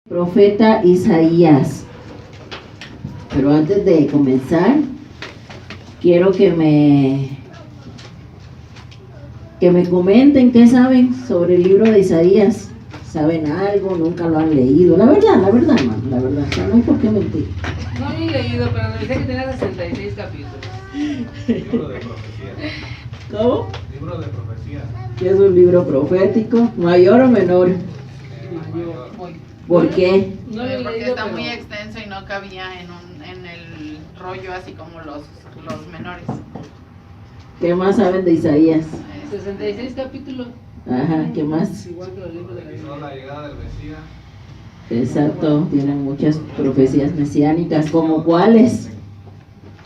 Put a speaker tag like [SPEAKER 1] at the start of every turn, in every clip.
[SPEAKER 1] Profeta Isaías. Pero antes de comenzar, quiero que me comenten qué saben sobre el libro de Isaías. ¿Saben algo? ¿Nunca lo han leído? La verdad, hermano, la verdad. O sea, no hay por qué mentir.
[SPEAKER 2] No lo he leído, pero me decía que tenía 66 capítulos.
[SPEAKER 3] Libro de profecía.
[SPEAKER 1] ¿Cómo?
[SPEAKER 3] Libro de profecía.
[SPEAKER 1] ¿Qué es un libro profético? ¿Mayor o menor? ¿Por qué?
[SPEAKER 2] No lo he
[SPEAKER 4] Porque
[SPEAKER 2] leído,
[SPEAKER 4] está
[SPEAKER 2] pero
[SPEAKER 4] muy extenso y no cabía en el rollo así como los menores.
[SPEAKER 1] ¿Qué más saben de Isaías?
[SPEAKER 2] 66 capítulos.
[SPEAKER 1] Ajá, ¿qué más?
[SPEAKER 2] Igual que los libros de la
[SPEAKER 3] Profetizó
[SPEAKER 2] Biblia.
[SPEAKER 3] la llegada del Mesías.
[SPEAKER 1] Exacto, tienen muchas profecías mesiánicas, ¿como cuáles?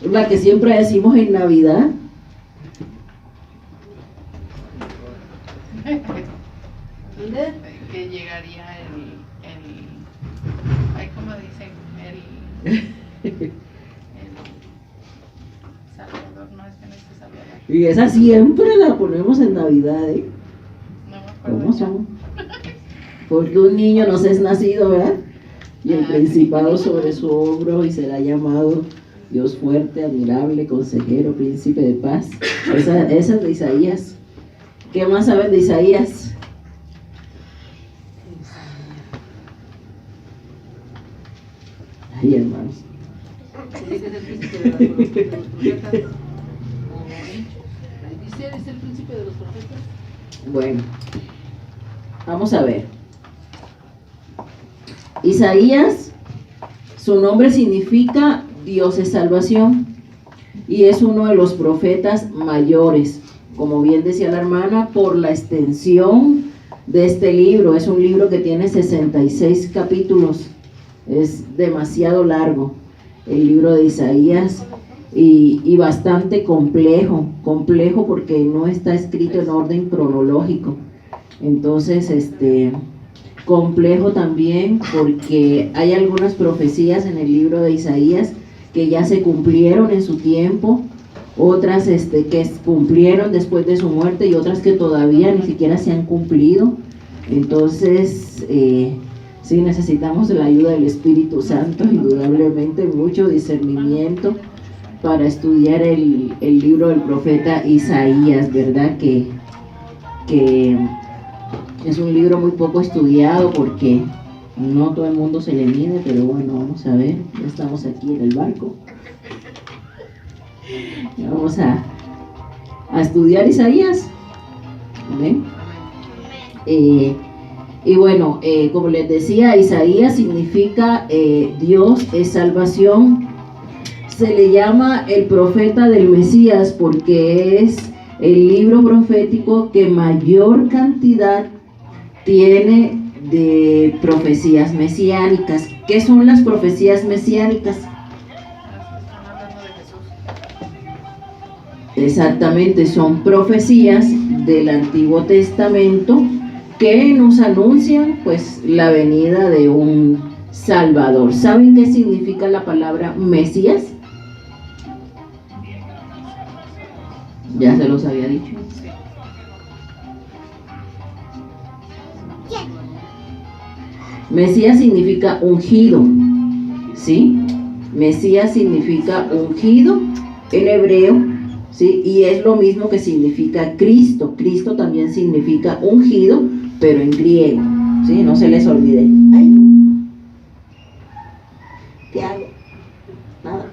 [SPEAKER 1] La que siempre decimos en Navidad.
[SPEAKER 2] ¿Dónde?
[SPEAKER 4] Que llegaría ay, ¿cómo dicen? El Salvador, no es que no es el Salvador.
[SPEAKER 1] Y esa siempre la ponemos en Navidad, ¿eh?
[SPEAKER 4] No me acuerdo.
[SPEAKER 1] ¿Cómo son? Porque un niño nos es nacido, ¿verdad? Y el principado sobre su hombro y será llamado Dios fuerte, admirable, consejero, príncipe de paz. Esa es de Isaías. ¿Qué más saben de Isaías? Ay, hermanos.
[SPEAKER 2] Dice que es el príncipe de los profetas. Dice, es el príncipe de los profetas.
[SPEAKER 1] Bueno, vamos a ver. Isaías, su nombre significa Dios es salvación y es uno de los profetas mayores, como bien decía la hermana, por la extensión de este libro. Es un libro que tiene 66 capítulos, es demasiado largo el libro de Isaías y bastante complejo porque no está escrito en orden cronológico. Entonces, complejo también porque hay algunas profecías en el libro de Isaías que ya se cumplieron en su tiempo, otras que cumplieron después de su muerte y otras que todavía ni siquiera se han cumplido. Entonces, sí necesitamos la ayuda del Espíritu Santo, indudablemente mucho discernimiento para estudiar el libro del profeta Isaías, ¿verdad? Que es un libro muy poco estudiado porque no todo el mundo se le mide, pero bueno, vamos a ver, ya estamos aquí en el barco. Vamos a estudiar Isaías. ¿Amén? Y bueno, como les decía, Isaías significa Dios es salvación. Se le llama el profeta del Mesías porque es el libro profético que mayor cantidad tiene de profecías mesiánicas. ¿Qué son las profecías mesiánicas?
[SPEAKER 4] Las que están hablando de Jesús.
[SPEAKER 1] Exactamente, son profecías del Antiguo Testamento que nos anuncian pues la venida de un Salvador. ¿Saben qué significa la palabra Mesías? Ya se los había dicho. Mesías significa ungido, ¿sí? Mesías significa ungido en hebreo, ¿sí? Y es lo mismo que significa Cristo. Cristo también significa ungido, pero en griego, ¿sí? No se les olvide. Ay, ¿qué hago? Nada.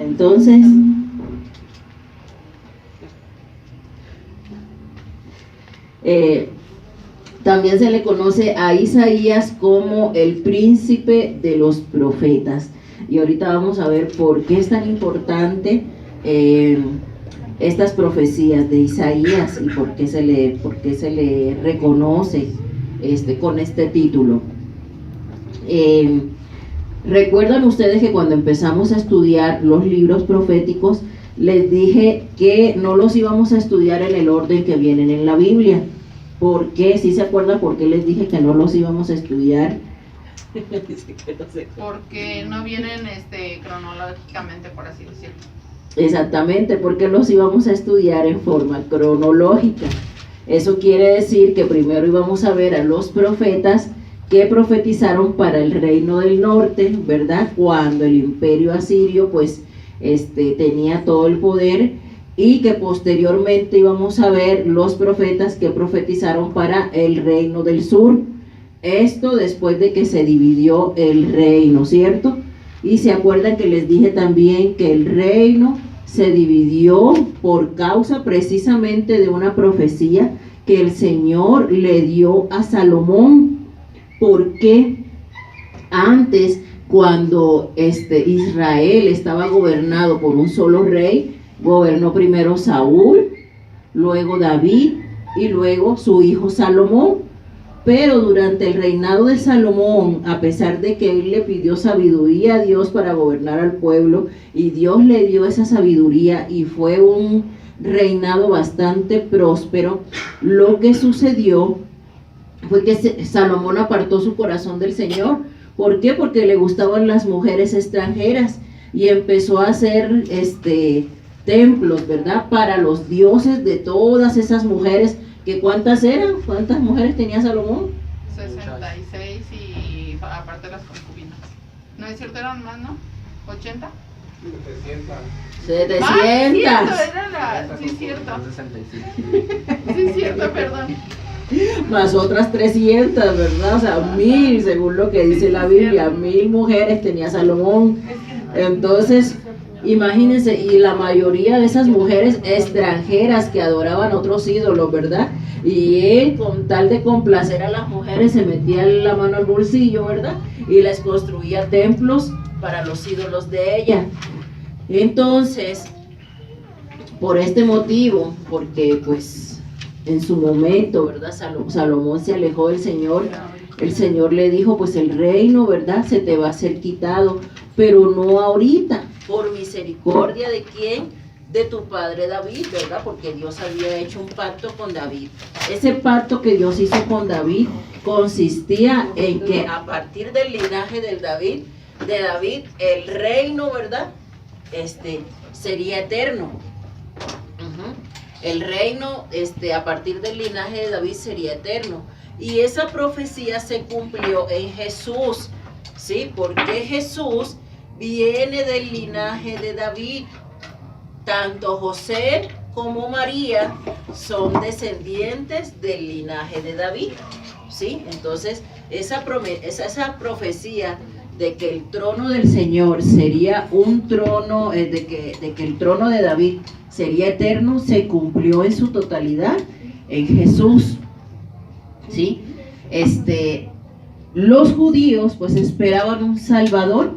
[SPEAKER 1] Entonces, también se le conoce a Isaías como el príncipe de los profetas. Y ahorita vamos a ver por qué es tan importante estas profecías de Isaías y por qué se le reconoce con este título. ¿Recuerdan ustedes que cuando empezamos a estudiar los libros proféticos les dije que no los íbamos a estudiar en el orden que vienen en la Biblia? ¿Por qué? ¿Sí se acuerdan por qué les dije que no los íbamos a estudiar?
[SPEAKER 4] Porque no vienen cronológicamente, por así decirlo.
[SPEAKER 1] Exactamente, porque los íbamos a estudiar en forma cronológica. Eso quiere decir que primero íbamos a ver a los profetas que profetizaron para el reino del norte, ¿verdad? Cuando el imperio asirio pues tenía todo el poder, y que posteriormente íbamos a ver los profetas que profetizaron para el reino del sur. Esto después de que se dividió el reino, ¿cierto? Y se acuerdan que les dije también que el reino se dividió por causa precisamente de una profecía que el Señor le dio a Salomón. Porque antes, cuando Israel estaba gobernado por un solo rey, gobernó primero Saúl, luego David y luego su hijo Salomón. Pero durante el reinado de Salomón, a pesar de que él le pidió sabiduría a Dios para gobernar al pueblo, y Dios le dio esa sabiduría y fue un reinado bastante próspero, lo que sucedió fue que Salomón apartó su corazón del Señor. ¿Por qué? Porque le gustaban las mujeres extranjeras y empezó a hacer templos, ¿verdad? Para los dioses de todas esas mujeres, que ¿cuántas eran? ¿Cuántas mujeres tenía Salomón?
[SPEAKER 4] 66 y aparte las concubinas. No es cierto, eran más, ¿no? 80.
[SPEAKER 3] 700.
[SPEAKER 1] 700.
[SPEAKER 4] Sí, cierto. Sí, cierto, perdón.
[SPEAKER 1] Más otras 300, ¿verdad? O sea, 1000, según lo que dice la Biblia, 1000 mujeres tenía Salomón. Entonces, imagínense, y la mayoría de esas mujeres extranjeras que adoraban otros ídolos, ¿verdad? Y él, con tal de complacer a las mujeres, se metía la mano al bolsillo, ¿verdad? Y les construía templos para los ídolos de ella. Entonces, por este motivo, porque pues en su momento, ¿verdad? Salomón se alejó del Señor. El Señor le dijo, pues el reino, ¿verdad? Se te va a ser quitado, pero no ahorita, por misericordia de quién, de tu padre David, ¿verdad? Porque Dios había hecho un pacto con David. Ese pacto que Dios hizo con David consistía en que a partir del linaje de David, el reino, ¿verdad? Sería eterno. El reino, a partir del linaje de David sería eterno. Y esa profecía se cumplió en Jesús, ¿sí? Porque Jesús viene del linaje de David. Tanto José como María son descendientes del linaje de David, ¿sí? Entonces, esa profecía de que el trono del Señor sería un trono, de que el trono de David sería eterno, se cumplió en su totalidad en Jesús, ¿sí? Los judíos pues esperaban un salvador,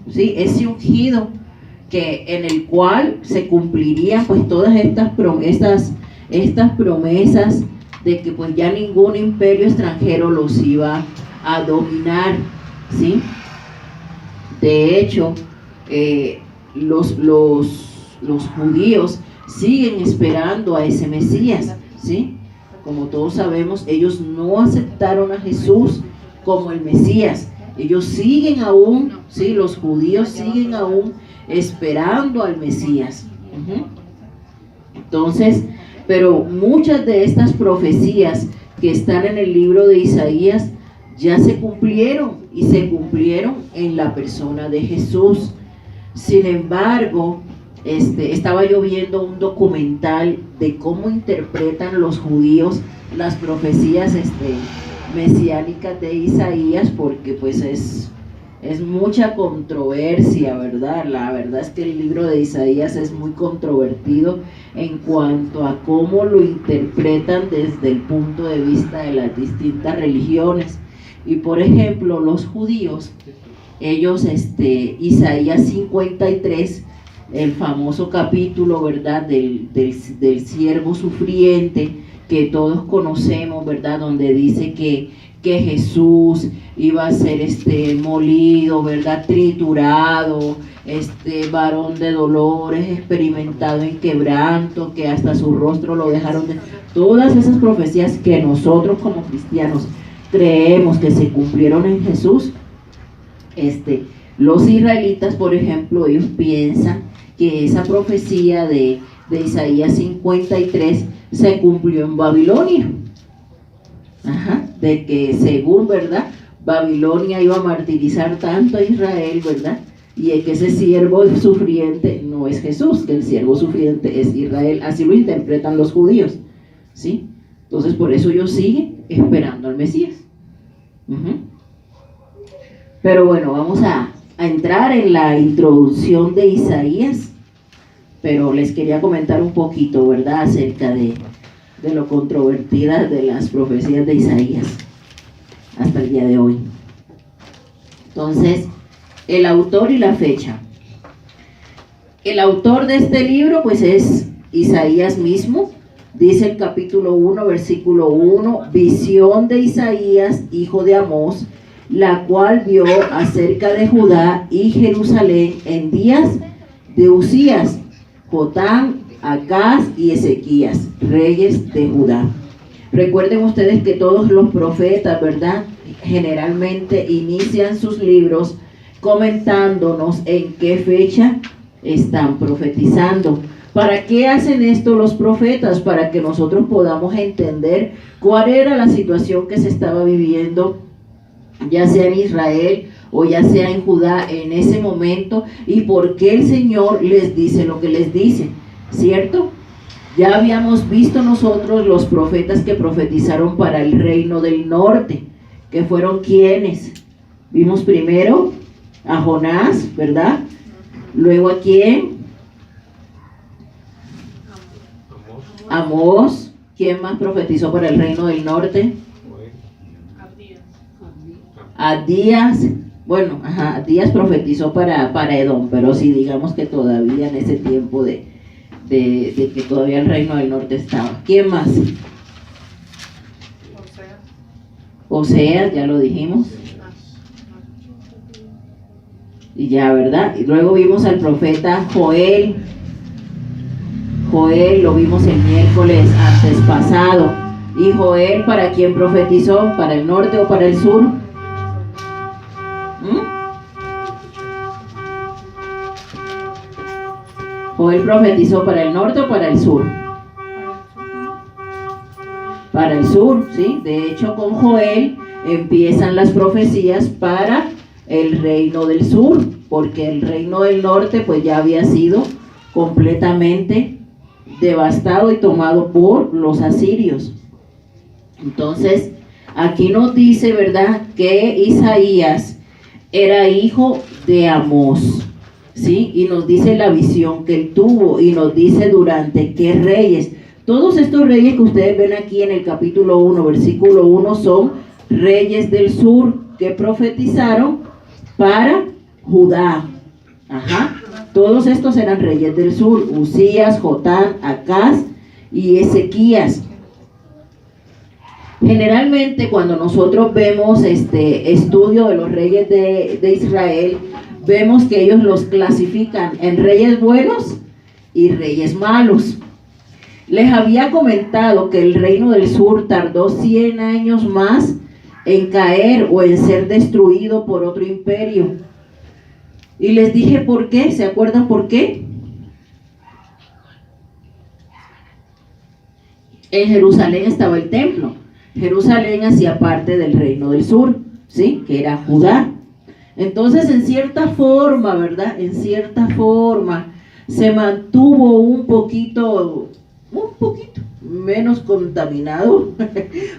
[SPEAKER 1] ¿sí? Ese ungido en el cual se cumplirían pues todas estas promesas de que pues ya ningún imperio extranjero los iba a dominar, ¿sí? De hecho, los judíos siguen esperando a ese Mesías, ¿sí? Como todos sabemos, ellos no aceptaron a Jesús como el Mesías. Ellos siguen aún, ¿sí? Los judíos siguen aún esperando al Mesías. Entonces, pero muchas de estas profecías que están en el libro de Isaías ya se cumplieron, y se cumplieron en la persona de Jesús. Sin embargo, estaba yo viendo un documental de cómo interpretan los judíos las profecías mesiánicas de Isaías, porque pues es mucha controversia, ¿verdad? La verdad es que el libro de Isaías es muy controvertido en cuanto a cómo lo interpretan desde el punto de vista de las distintas religiones. Y por ejemplo, los judíos, ellos, Isaías 53, el famoso capítulo, ¿verdad? Del siervo sufriente, que todos conocemos, ¿verdad? Donde dice que Jesús iba a ser molido, ¿verdad? Triturado, varón de dolores, experimentado en quebranto, que hasta su rostro lo dejaron de... Todas esas profecías que nosotros como cristianos creemos que se cumplieron en Jesús, los israelitas, por ejemplo, ellos piensan que esa profecía de de Isaías 53 se cumplió en Babilonia. De que según, ¿verdad?, Babilonia iba a martirizar tanto a Israel, ¿verdad? Y que ese siervo sufriente no es Jesús, que el siervo sufriente es Israel. Así lo interpretan los judíos, ¿sí? Entonces por eso ellos siguen esperando al Mesías. Pero bueno, vamos a entrar en la introducción de Isaías, pero les quería comentar un poquito, ¿verdad?, acerca de lo controvertidas de las profecías de Isaías hasta el día de hoy. Entonces, el autor y la fecha. El autor de este libro pues es Isaías mismo. Dice el capítulo 1, versículo 1, visión de Isaías, hijo de Amós, la cual vio acerca de Judá y Jerusalén en días de Usías, Jotam, Acaz y Ezequías, reyes de Judá. Recuerden ustedes que todos los profetas, ¿verdad?, generalmente inician sus libros comentándonos en qué fecha están profetizando. ¿Para qué hacen esto los profetas? Para que nosotros podamos entender cuál era la situación que se estaba viviendo, ya sea en Israel o ya sea en Judá en ese momento, y por qué el Señor les dice lo que les dice, ¿cierto? Ya habíamos visto nosotros los profetas que profetizaron para el reino del norte, que fueron quienes. Vimos primero a Jonás, ¿verdad? Luego a quién? Amós. ¿Quién más profetizó para el reino del norte? Abdías. Bueno, Abdías profetizó para Edom, pero sí, digamos que todavía en ese tiempo de que todavía el reino del norte estaba. ¿Quién más? Oseas, ya lo dijimos. Y ya, ¿verdad? Y luego vimos al profeta Joel. Joel lo vimos el miércoles antes pasado. ¿Y Joel para quién profetizó? ¿Para el norte o para el sur? ¿Joel profetizó para el norte o para el sur? Para el sur, ¿sí? De hecho, con Joel empiezan las profecías para el reino del sur, porque el reino del norte pues ya había sido completamente devastado y tomado por los asirios. Entonces, aquí nos dice, ¿verdad?, que Isaías era hijo de Amós, ¿sí? Y nos dice la visión que él tuvo, y nos dice durante qué reyes. Todos estos reyes que ustedes ven aquí en el capítulo 1, versículo 1, son reyes del sur que profetizaron para Judá. Todos estos eran reyes del sur: Usías, Jotam, Acaz y Ezequías. Generalmente cuando nosotros vemos este estudio de los reyes de Israel, vemos que ellos los clasifican en reyes buenos y reyes malos. Les había comentado que el reino del sur tardó 100 años más en caer o en ser destruido por otro imperio. Y les dije por qué. ¿Se acuerdan por qué? En Jerusalén estaba el templo. Jerusalén hacía parte del reino del sur, ¿sí?, que era Judá. Entonces, en cierta forma, ¿verdad?, en cierta forma se mantuvo un poquito menos contaminado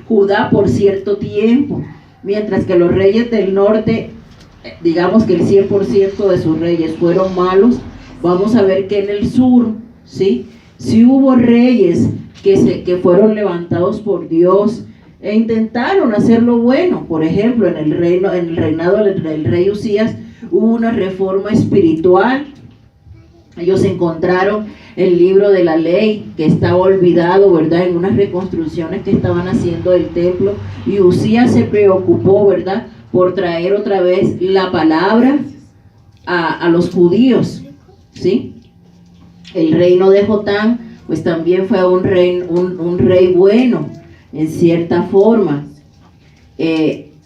[SPEAKER 1] Judá por cierto tiempo, mientras que los reyes del norte, digamos que el 100% de sus reyes fueron malos. Vamos a ver que en el sur, ¿sí?, sí hubo reyes que fueron levantados por Dios e intentaron hacer lo bueno. Por ejemplo, en el reinado del rey Usías hubo una reforma espiritual. Ellos encontraron el libro de la ley que estaba olvidado, ¿verdad?, en unas reconstrucciones que estaban haciendo del templo, y Usías se preocupó, ¿verdad?, por traer otra vez la palabra a los judíos, ¿sí? El reino de Jotam pues también fue un rey bueno en cierta forma.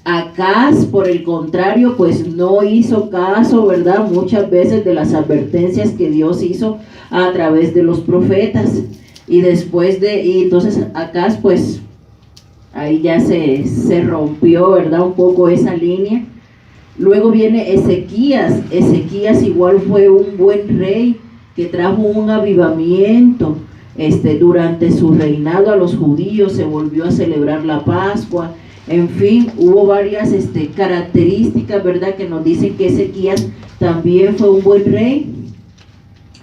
[SPEAKER 1] Acaz, por el contrario, pues no hizo caso, ¿verdad? Muchas veces de las advertencias que Dios hizo a través de los profetas. Y entonces Acaz, pues ahí ya se rompió, ¿verdad? Un poco esa línea. Luego viene Ezequías. Ezequías igual fue un buen rey que trajo un avivamiento. Durante su reinado a los judíos se volvió a celebrar la Pascua. En fin, hubo varias características, ¿verdad?, que nos dicen que Ezequías también fue un buen rey.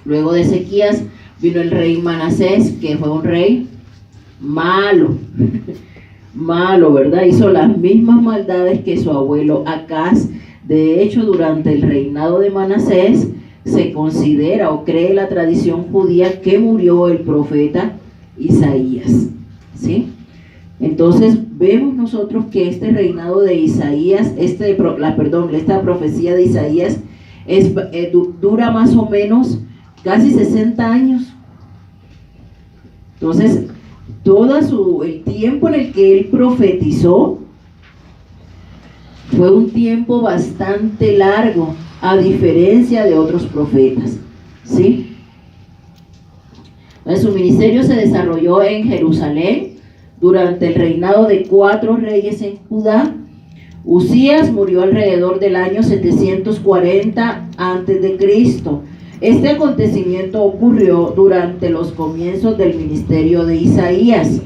[SPEAKER 1] Luego de Ezequías vino el rey Manasés, que fue un rey malo, malo, ¿verdad? Hizo las mismas maldades que su abuelo Acaz. De hecho, durante el reinado de Manasés se considera o cree la tradición judía que murió el profeta Isaías, ¿sí? Entonces vemos nosotros que este reinado de Isaías, esta profecía de Isaías dura más o menos casi 60 años. Entonces, el tiempo en el que él profetizó fue un tiempo bastante largo, a diferencia de otros profetas, ¿sí? Entonces, su ministerio se desarrolló en Jerusalén durante el reinado de 4 reyes en Judá. Uzías murió alrededor del año 740 a.C. Este acontecimiento ocurrió durante los comienzos del ministerio de Isaías.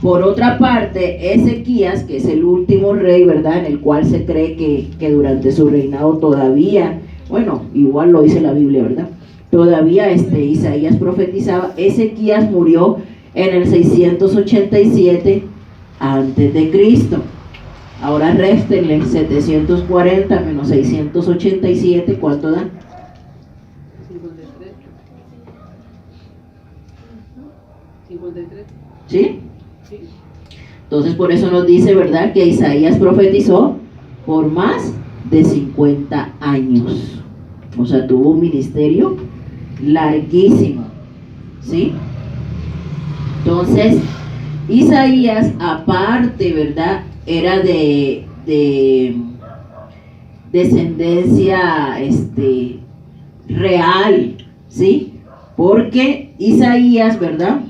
[SPEAKER 1] Por otra parte, Ezequías, que es el último rey, ¿verdad?, en el cual se cree que durante su reinado todavía, bueno, igual lo dice la Biblia, ¿verdad?, todavía Isaías profetizaba. Ezequías murió en el 687 antes de Cristo. Ahora réstenle 740 menos 687, ¿cuánto da?
[SPEAKER 2] 53. 53.
[SPEAKER 1] ¿Sí?
[SPEAKER 2] Sí.
[SPEAKER 1] Entonces por eso nos dice, ¿verdad?, que Isaías profetizó por más de 50 años. O sea, tuvo un ministerio larguísimo, ¿sí? Entonces, Isaías, aparte, ¿verdad?, era de descendencia real, ¿sí? Porque Isaías, ¿verdad?,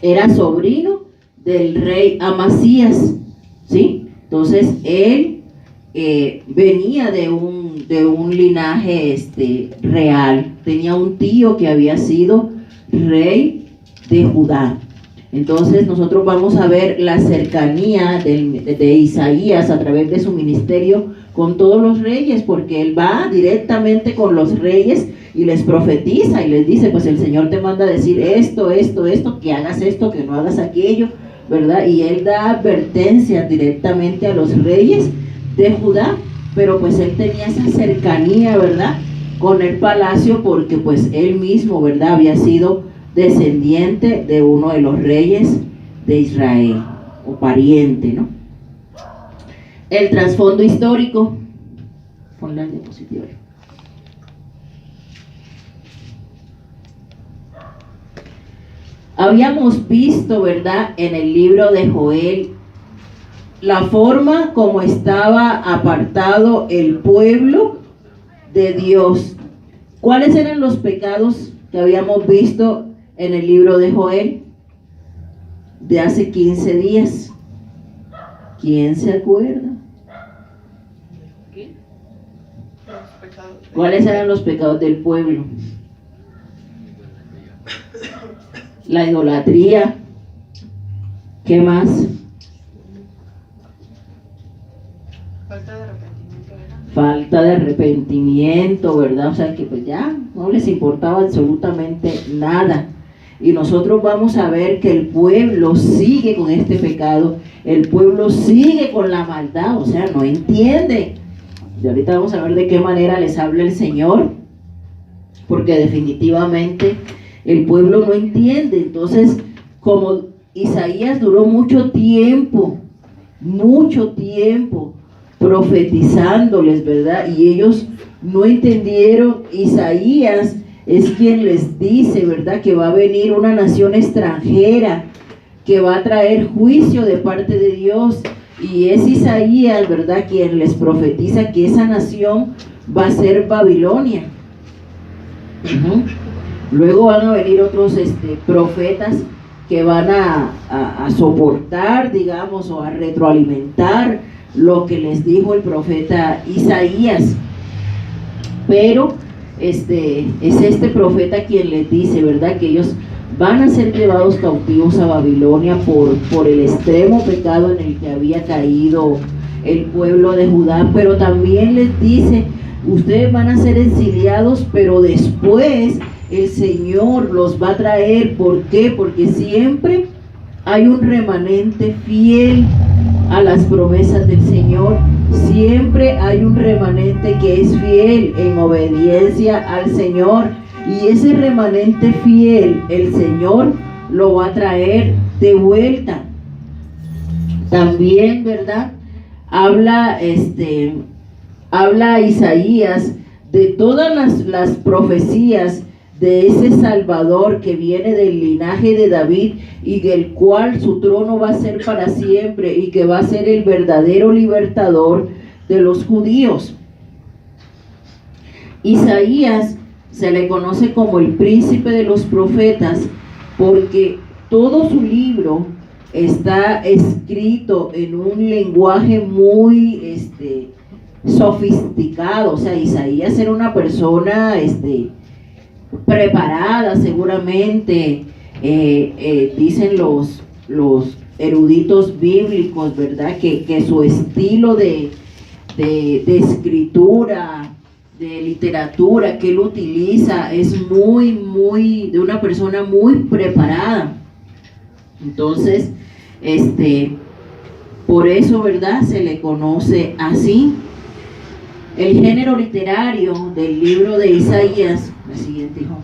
[SPEAKER 1] era sobrino del rey Amasías, ¿sí? Entonces, él venía de un linaje real. Tenía un tío que había sido rey de Judá. Entonces nosotros vamos a ver la cercanía de Isaías a través de su ministerio con todos los reyes, porque él va directamente con los reyes y les profetiza y les dice, pues el Señor te manda a decir esto, que hagas esto, que no hagas aquello, ¿verdad? Y él da advertencias directamente a los reyes de Judá, pero pues él tenía esa cercanía, ¿verdad?, con el palacio, porque pues él mismo, ¿verdad?, había sido descendiente de uno de los reyes de Israel, o pariente, ¿no? El trasfondo histórico. Ponle la diapositiva. Habíamos visto, ¿verdad?, en el libro de Joel, la forma como estaba apartado el pueblo de Dios. ¿Cuáles eran los pecados que habíamos visto en el libro de Joel de hace 15 días? ¿Quién se acuerda?
[SPEAKER 2] ¿Qué?
[SPEAKER 1] ¿Cuáles eran los pecados del pueblo? La idolatría. ¿Qué más?
[SPEAKER 4] Falta de arrepentimiento, ¿verdad?
[SPEAKER 1] Falta de arrepentimiento, ¿verdad? O sea que pues ya no les importaba absolutamente nada. Y nosotros vamos a ver que el pueblo sigue con este pecado, el pueblo sigue con la maldad, o sea, no entiende. Y ahorita vamos a ver de qué manera les habla el Señor, porque definitivamente el pueblo no entiende. Entonces, como Isaías duró mucho tiempo profetizándoles, ¿verdad?, y ellos no entendieron, Isaías es quien les dice, ¿verdad?, que va a venir una nación extranjera que va a traer juicio de parte de Dios, Y es Isaías, ¿verdad?, quien les profetiza que esa nación va a ser Babilonia. Luego van a venir otros profetas que van a soportar, digamos, o a retroalimentar lo que les dijo el profeta Isaías. Pero es este profeta quien les dice, ¿verdad?, que ellos van a ser llevados cautivos a Babilonia por el extremo pecado en el que había caído el pueblo de Judá, pero también les dice, ustedes van a ser exiliados, pero después el Señor los va a traer. ¿Por qué? Porque siempre hay un remanente fiel a las promesas del Señor. Siempre hay un remanente que es fiel en obediencia al Señor. Y ese remanente fiel, el Señor lo va a traer de vuelta. También, ¿verdad?, habla Isaías de todas las profecías de ese Salvador que viene del linaje de David y del cual su trono va a ser para siempre y que va a ser el verdadero libertador de los judíos. Isaías se le conoce como el príncipe de los profetas porque todo su libro está escrito en un lenguaje muy sofisticado. O sea, Isaías era una persona preparada seguramente. Dicen los eruditos bíblicos, ¿verdad?, que su estilo de escritura, de literatura que él utiliza es muy de una persona muy preparada. Entonces, por eso, ¿verdad?, se le conoce así. El género literario del libro de Isaías, la siguiente, hijo,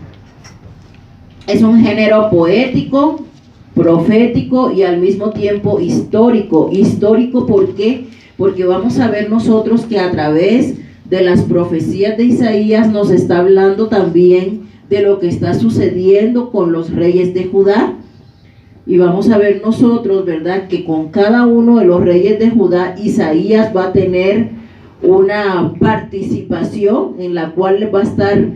[SPEAKER 1] es un género poético, profético y al mismo tiempo histórico. Histórico, ¿por qué? Porque vamos a ver nosotros que a través de las profecías de Isaías nos está hablando también de lo que está sucediendo con los reyes de Judá. Y vamos a ver nosotros, ¿verdad?, que con cada uno de los reyes de Judá, Isaías va a tener una participación en la cual le va a estar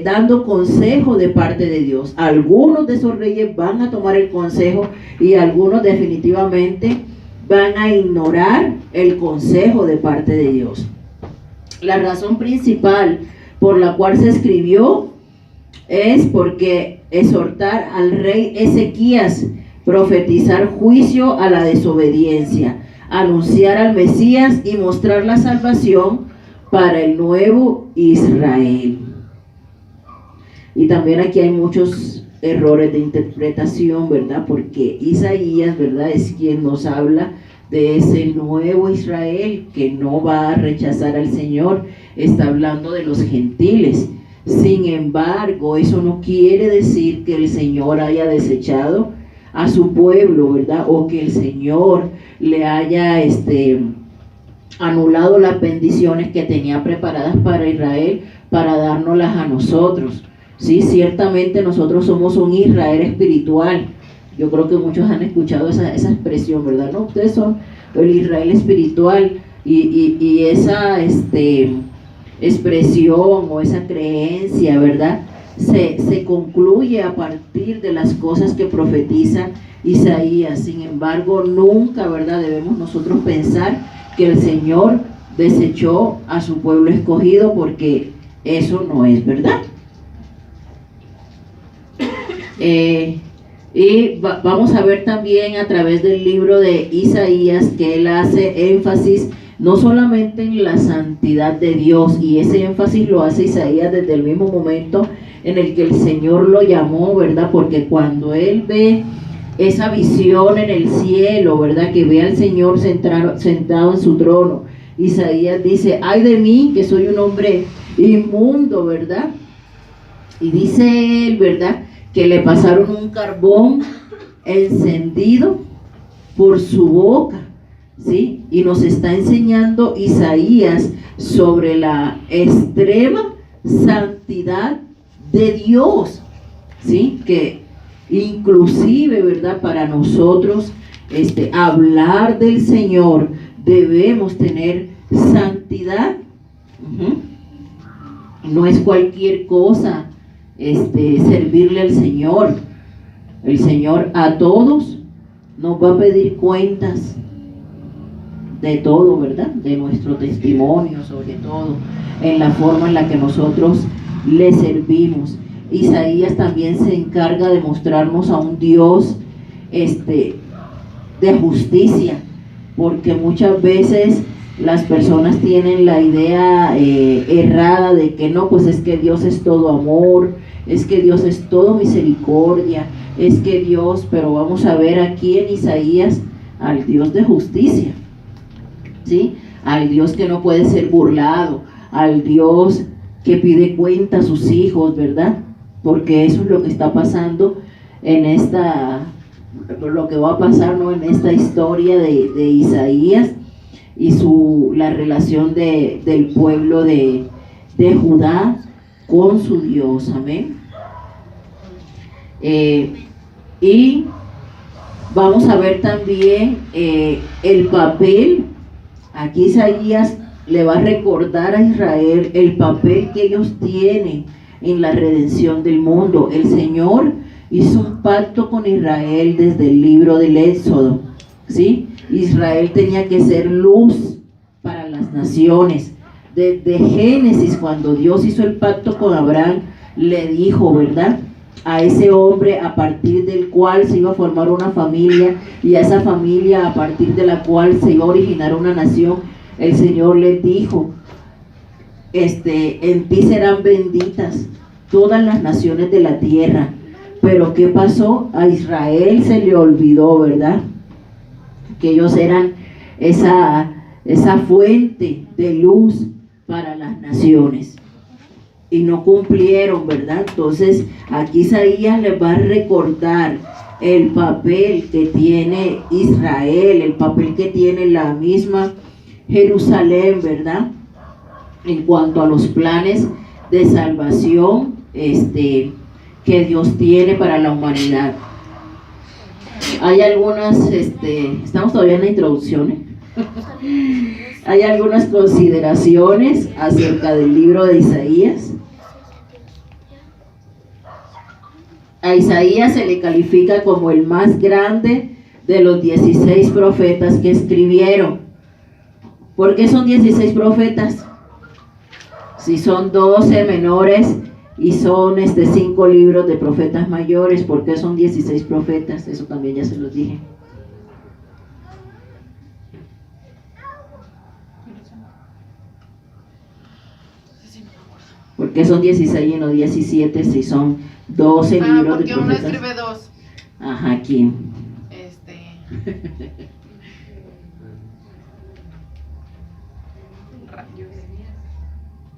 [SPEAKER 1] dando consejo de parte de Dios. Algunos de esos reyes van a tomar el consejo y algunos definitivamente van a ignorar el consejo de parte de Dios. La razón principal por la cual se escribió es porque exhortar al rey Ezequías, profetizar juicio a la desobediencia, anunciar al Mesías y mostrar la salvación para el nuevo Israel. Y también aquí hay muchos errores de interpretación, ¿verdad?, porque Isaías, ¿verdad?, es quien nos habla de ese nuevo Israel que no va a rechazar al Señor. Está hablando de los gentiles. Sin embargo, eso no quiere decir que el Señor haya desechado a su pueblo, ¿verdad?, o que el Señor le haya anulado las bendiciones que tenía preparadas para Israel para dárnoslas a nosotros. Sí, ciertamente nosotros somos un Israel espiritual. Yo creo que muchos han escuchado esa expresión, ¿verdad? No, ustedes son el Israel espiritual, y esa expresión o esa creencia, ¿verdad?, se concluye a partir de las cosas que profetiza Isaías. Sin embargo, nunca, ¿verdad?, debemos nosotros pensar que el Señor desechó a su pueblo escogido, porque eso no es verdad. Vamos a ver también a través del libro de Isaías que él hace énfasis no solamente en la santidad de Dios, y ese énfasis lo hace Isaías desde el mismo momento en el que el Señor lo llamó, ¿verdad?, porque cuando él ve esa visión en el cielo, ¿verdad?, que ve al Señor sentado en su trono, Isaías dice: ay de mí, que soy un hombre inmundo, ¿verdad? Y dice él, ¿verdad?, que le pasaron un carbón encendido por su boca, ¿sí? Y nos está enseñando Isaías sobre la extrema santidad de Dios, ¿sí? Que inclusive, ¿verdad?, para nosotros hablar del Señor, debemos tener santidad. No es cualquier cosa servirle al Señor. El Señor a todos nos va a pedir cuentas de todo, ¿verdad? De nuestro testimonio, sobre todo en la forma en la que nosotros le servimos. Isaías también se encarga de mostrarnos a un Dios de justicia, porque muchas veces las personas tienen la idea errada de que no, pues es que Dios es todo amor, es que Dios es todo misericordia, es que Dios, pero vamos a ver aquí en Isaías al Dios de justicia, ¿sí? Al Dios que no puede ser burlado, al Dios que pide cuenta a sus hijos, ¿verdad? Porque eso es lo que está pasando en lo que va a pasar, ¿no? En esta historia de Isaías y la relación del pueblo de Judá con su Dios, amén. Y vamos a ver también el papel. Aquí Isaías le va a recordar a Israel el papel que ellos tienen en la redención del mundo. El Señor hizo un pacto con Israel desde el libro del Éxodo, ¿sí? Israel tenía que ser luz para las naciones. Desde Génesis, cuando Dios hizo el pacto con Abraham, le dijo, ¿verdad?, a ese hombre a partir del cual se iba a formar una familia, y a esa familia a partir de la cual se iba a originar una nación. El Señor les dijo, en ti serán benditas todas las naciones de la tierra. Pero ¿qué pasó? A Israel se le olvidó, ¿verdad?, que ellos eran esa fuente de luz para las naciones, y no cumplieron, ¿verdad? Entonces aquí Isaías les va a recordar el papel que tiene Israel, el papel que tiene la misma Jerusalén, ¿verdad?, en cuanto a los planes de salvación que Dios tiene para la humanidad. Hay algunas, estamos todavía en la introducción, hay algunas consideraciones acerca del libro de Isaías. A Isaías se le califica como el más grande de los 16 profetas que escribieron. ¿Por qué son 16 profetas? Si son 12 menores y son 5 libros de profetas mayores, ¿por qué son 16 profetas? Eso también ya se los dije. ¿Por qué son 16 y no 17 si son 12 libros de profetas?
[SPEAKER 4] Porque uno escribe 2.
[SPEAKER 1] Ajá, ¿quién?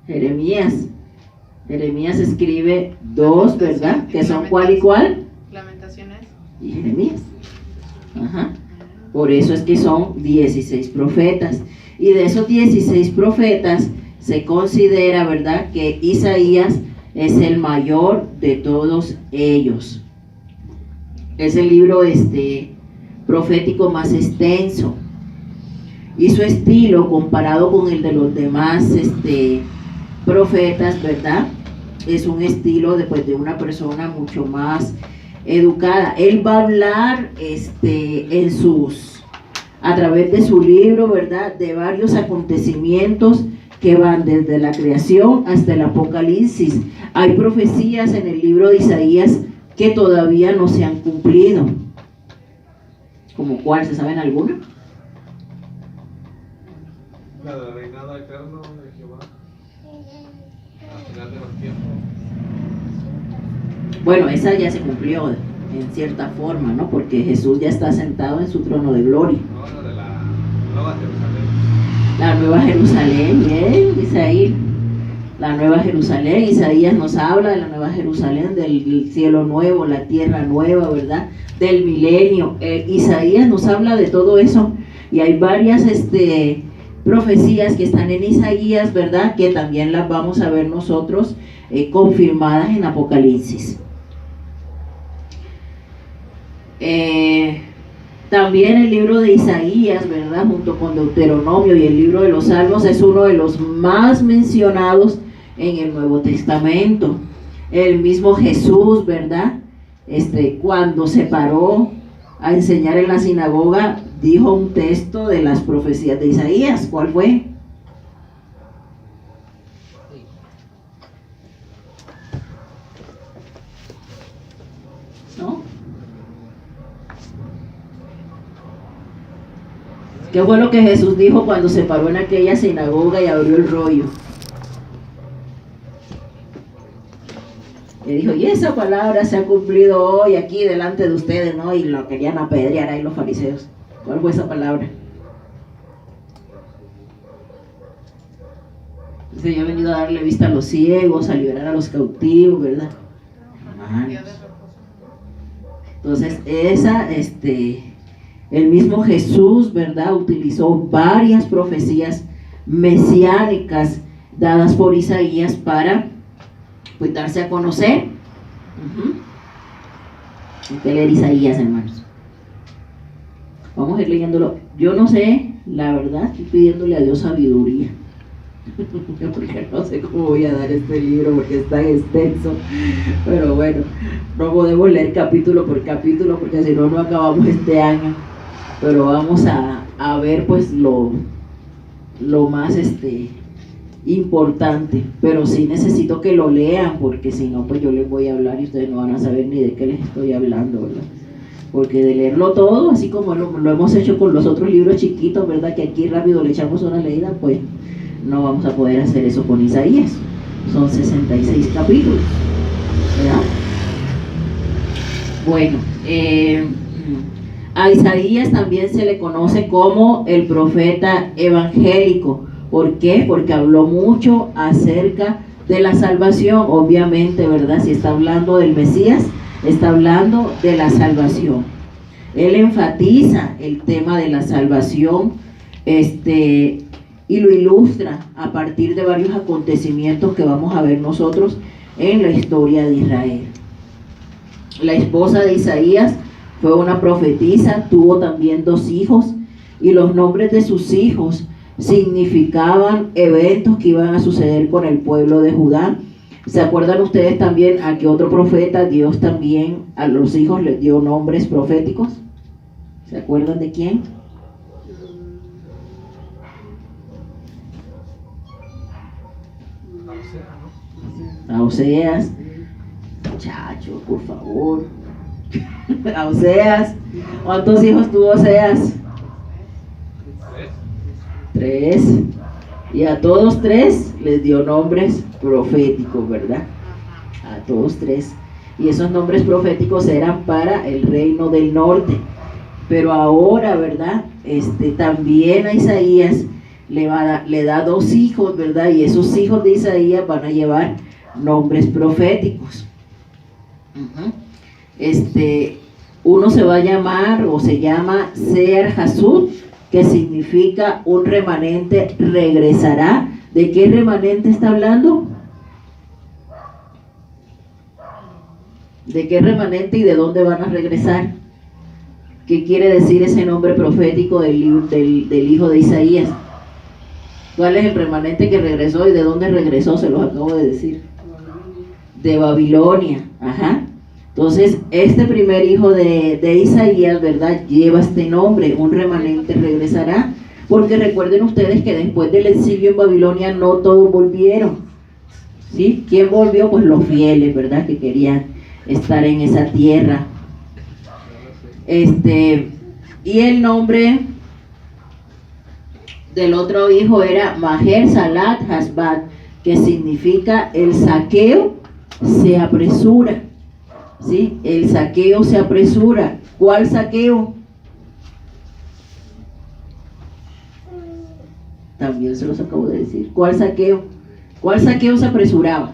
[SPEAKER 1] Jeremías. Jeremías escribe 2, ¿verdad? Que son ¿cuál y cuál?
[SPEAKER 4] Lamentaciones.
[SPEAKER 1] Y Jeremías. Ajá. Por eso es que son 16 profetas. Y de esos 16 profetas se considera, ¿verdad?, que Isaías es el mayor de todos ellos. Es el libro profético más extenso. Y su estilo, comparado con el de los demás profetas, ¿verdad?, es un estilo de una persona mucho más educada. Él va a hablar a través de su libro, ¿verdad?, de varios acontecimientos que van desde la creación hasta el Apocalipsis. Hay profecías en el libro de Isaías que todavía no se han cumplido. ¿Como cuál? ¿Se saben alguna?
[SPEAKER 3] La del reinado eterno de Jehová al final de los tiempos.
[SPEAKER 1] Bueno, esa ya se cumplió en cierta forma, ¿no? Porque Jesús ya está sentado en su trono de gloria.
[SPEAKER 3] No, la de la Nueva Jerusalén.
[SPEAKER 1] La Nueva Jerusalén, bien, dice ahí, la Nueva Jerusalén. Isaías nos habla de la Nueva Jerusalén, del cielo nuevo, la tierra nueva, ¿verdad?, del milenio. Isaías nos habla de todo eso, y hay varias profecías que están en Isaías, ¿verdad?, que también las vamos a ver nosotros confirmadas en Apocalipsis. También el libro de Isaías, ¿verdad? Junto con Deuteronomio y el libro de los Salmos es uno de los más mencionados en el Nuevo Testamento. El mismo Jesús, ¿verdad? Cuando se paró a enseñar en la sinagoga, dijo un texto de las profecías de Isaías. ¿Cuál fue? ¿No? ¿Qué fue lo que Jesús dijo cuando se paró en aquella sinagoga y abrió el rollo? Le dijo, y esa palabra se ha cumplido hoy aquí delante de ustedes, ¿no? Y lo querían apedrear ahí los fariseos. ¿Cuál fue esa palabra? Dice, yo he venido a darle vista a los ciegos, a liberar a los cautivos, ¿verdad? Hermanos. Entonces, el mismo Jesús, ¿verdad? Utilizó varias profecías mesiánicas dadas por Isaías para pues darse a conocer. Hay que leer Isaías, hermanos. Vamos a ir leyéndolo. Yo no sé, la verdad, estoy pidiéndole a Dios sabiduría. Porque no sé cómo voy a dar este libro porque es tan extenso. Pero bueno, no podemos leer capítulo por capítulo porque si no, no acabamos este año. Pero vamos a ver pues lo más importante, pero sí necesito que lo lean porque si no pues yo les voy a hablar y ustedes no van a saber ni de qué les estoy hablando, ¿verdad? Porque de leerlo todo, así como lo hemos hecho con los otros libros chiquitos, ¿verdad? Que aquí rápido le echamos una leída, pues no vamos a poder hacer eso con Isaías. Son 66 capítulos, ¿verdad? Bueno, a Isaías también se le conoce como el profeta evangélico. ¿Por qué? Porque habló mucho acerca de la salvación, obviamente, ¿verdad? Si está hablando del Mesías, está hablando de la salvación. Él enfatiza el tema de la salvación, y lo ilustra a partir de varios acontecimientos que vamos a ver nosotros en la historia de Israel. La esposa de Isaías fue una profetisa, tuvo también 2 hijos, y los nombres de sus hijos significaban eventos que iban a suceder con el pueblo de Judá. ¿Se acuerdan ustedes también a que otro profeta, Dios también a los hijos les dio nombres proféticos? ¿Se acuerdan de quién? A Oseas. Muchachos, por favor. A Oseas. ¿Cuántos hijos tuvo Oseas? 3. Y a todos 3 les dio nombres proféticos, ¿verdad? A todos 3. Y esos nombres proféticos eran para el reino del norte. Pero ahora, ¿verdad? También a Isaías le da 2 hijos, ¿verdad? Y esos hijos de Isaías van a llevar nombres proféticos. Uno se va a llamar o se llama Sear Jasud, que significa un remanente regresará. ¿De qué remanente está hablando? ¿De qué remanente y de dónde van a regresar? ¿Qué quiere decir ese nombre profético del hijo de Isaías? ¿Cuál es el remanente que regresó y de dónde regresó? Se los acabo de decir. De Babilonia. Ajá. Entonces, este primer hijo de Isaías, ¿verdad? Lleva este nombre, un remanente regresará, porque recuerden ustedes que después del exilio en Babilonia no todos volvieron, ¿sí? ¿Quién volvió? Pues los fieles, ¿verdad? Que querían estar en esa tierra. Y el nombre del otro hijo era Maher Salat Hasbat, que significa el saqueo se apresura. ¿Sí? El saqueo se apresura. ¿Cuál saqueo? También se los acabo de decir. ¿Cuál saqueo? ¿Cuál saqueo se apresuraba?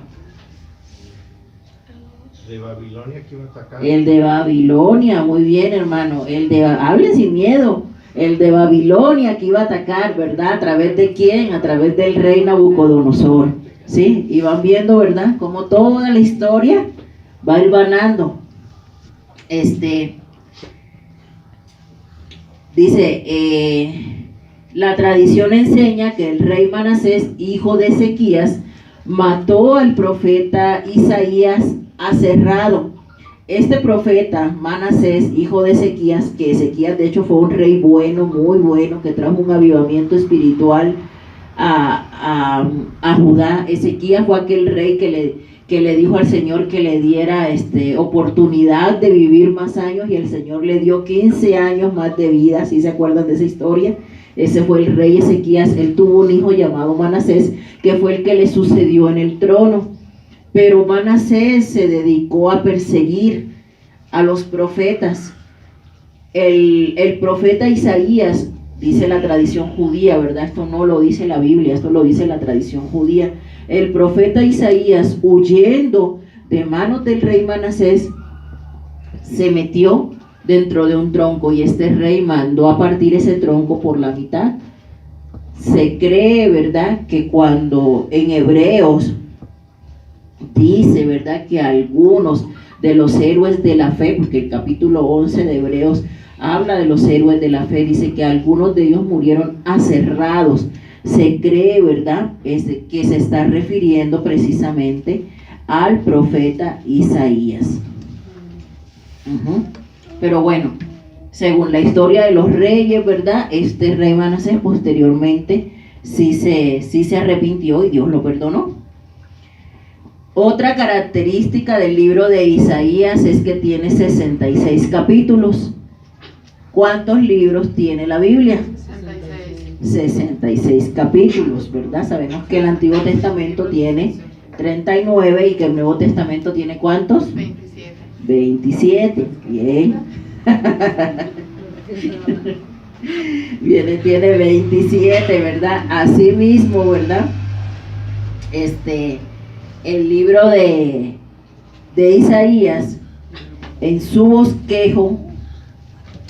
[SPEAKER 5] De Babilonia que iba a atacar.
[SPEAKER 1] El de Babilonia, muy bien, hermano. Hablen sin miedo. El de Babilonia que iba a atacar, ¿verdad? ¿A través de quién? A través del rey Nabucodonosor. ¿Sí? Y van viendo, ¿verdad? Como toda la historia va hilvanando. Dice, la tradición enseña que el rey Manasés, hijo de Ezequías, mató al profeta Isaías aserrado. Este profeta Manasés, hijo de Ezequías, que Ezequías de hecho fue un rey bueno, muy bueno, que trajo un avivamiento espiritual a Judá. Ezequías fue aquel rey que le dijo al Señor que le diera oportunidad de vivir más años, y el Señor le dio 15 años más de vida. ¿Sí se acuerdan de esa historia? Ese fue el rey Ezequías. Él tuvo un hijo llamado Manasés, que fue el que le sucedió en el trono. Pero Manasés se dedicó a perseguir a los profetas. El profeta Isaías, dice la tradición judía, ¿verdad? Esto no lo dice la Biblia, esto lo dice la tradición judía. El profeta Isaías, huyendo de manos del rey Manasés, se metió dentro de un tronco, y este rey mandó a partir ese tronco por la mitad. Se cree, ¿verdad?, que cuando en Hebreos dice, ¿verdad?, que algunos de los héroes de la fe, porque el capítulo 11 de Hebreos habla de los héroes de la fe, dice que algunos de ellos murieron aserrados. Se cree, ¿verdad?, que se está refiriendo precisamente al profeta Isaías. Pero bueno, según la historia de los reyes, ¿verdad?, este rey Manasés posteriormente sí se arrepintió y Dios lo perdonó. Otra característica del libro de Isaías es que tiene 66 capítulos. ¿Cuántos libros tiene la Biblia? 66 capítulos, ¿verdad? Sabemos que el Antiguo Testamento tiene 39 y que el Nuevo Testamento tiene ¿cuántos?
[SPEAKER 4] 27.
[SPEAKER 1] 27, bien. Tiene 27, ¿verdad? Así mismo, ¿verdad? El libro de Isaías, en su bosquejo,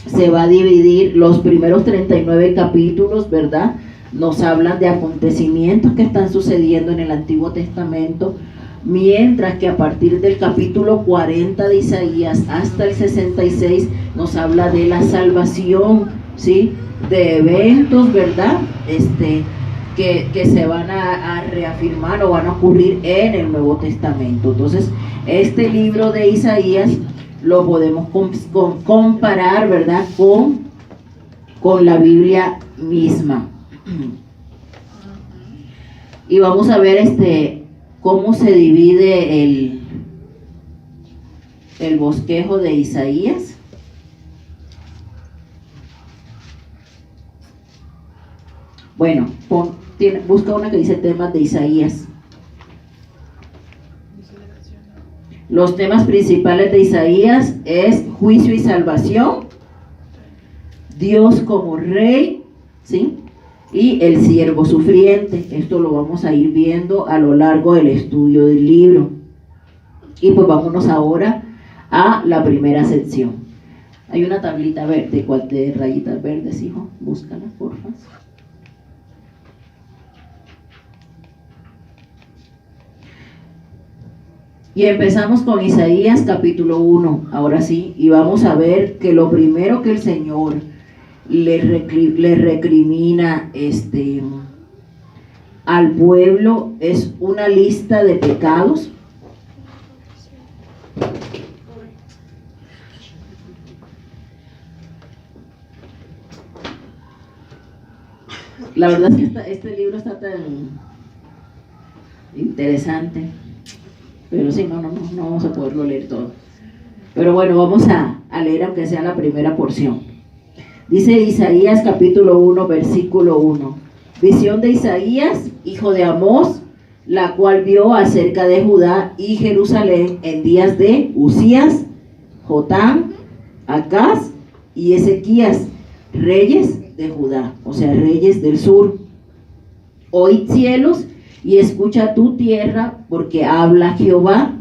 [SPEAKER 1] se va a dividir. Los primeros 39 capítulos, ¿verdad?, nos hablan de acontecimientos que están sucediendo en el Antiguo Testamento, mientras que a partir del capítulo 40 de Isaías hasta el 66 nos habla de la salvación, ¿sí?, de eventos, ¿verdad?, que se van a reafirmar o van a ocurrir en el Nuevo Testamento. Entonces, este libro de Isaías lo podemos comparar, ¿verdad?, con la Biblia misma. Y vamos a ver cómo se divide el bosquejo de Isaías. Bueno, busca una que dice temas de Isaías. Los temas principales de Isaías es juicio y salvación, Dios como rey, ¿sí?, y el siervo sufriente. Esto lo vamos a ir viendo a lo largo del estudio del libro. Y pues vámonos ahora a la primera sección. Hay una tablita verde, de rayitas verdes, hijo, búscala, por favor. Y empezamos con Isaías capítulo 1, ahora sí, y vamos a ver que lo primero que el Señor le recrimina al pueblo es una lista de pecados. La verdad es que este libro está tan interesante. Pero sí, no vamos a poderlo leer todo. Pero bueno, vamos a leer aunque sea la primera porción. Dice Isaías capítulo 1, versículo 1. Visión de Isaías, hijo de Amós, la cual vio acerca de Judá y Jerusalén en días de Usías, Jotam, Acaz y Ezequías, reyes de Judá, o sea, reyes del sur. Oíd cielos y escucha tu tierra, porque habla Jehová.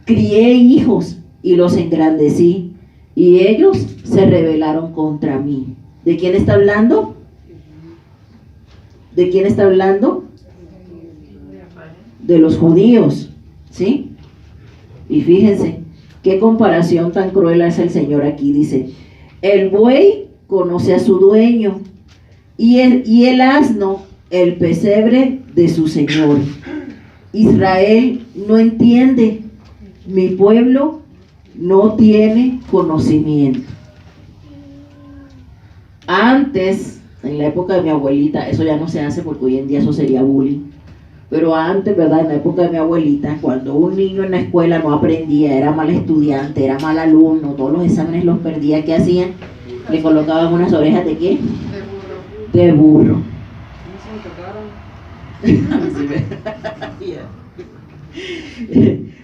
[SPEAKER 1] Crié hijos y los engrandecí, y ellos se rebelaron contra mí. ¿De quién está hablando? ¿De quién está hablando? De los judíos, ¿sí? Y fíjense, qué comparación tan cruel hace el Señor aquí. Dice, el buey conoce a su dueño, y el asno el pesebre de su señor. Israel no entiende, mi pueblo no tiene conocimiento. Antes, en la época de mi abuelita, eso ya no se hace porque hoy en día eso sería bullying. Pero antes, ¿verdad? En la época de mi abuelita, cuando un niño en la escuela no aprendía, era mal estudiante, era mal alumno, todos los exámenes los perdía, ¿qué hacían? Le colocaban unas orejas ¿de qué? De burro.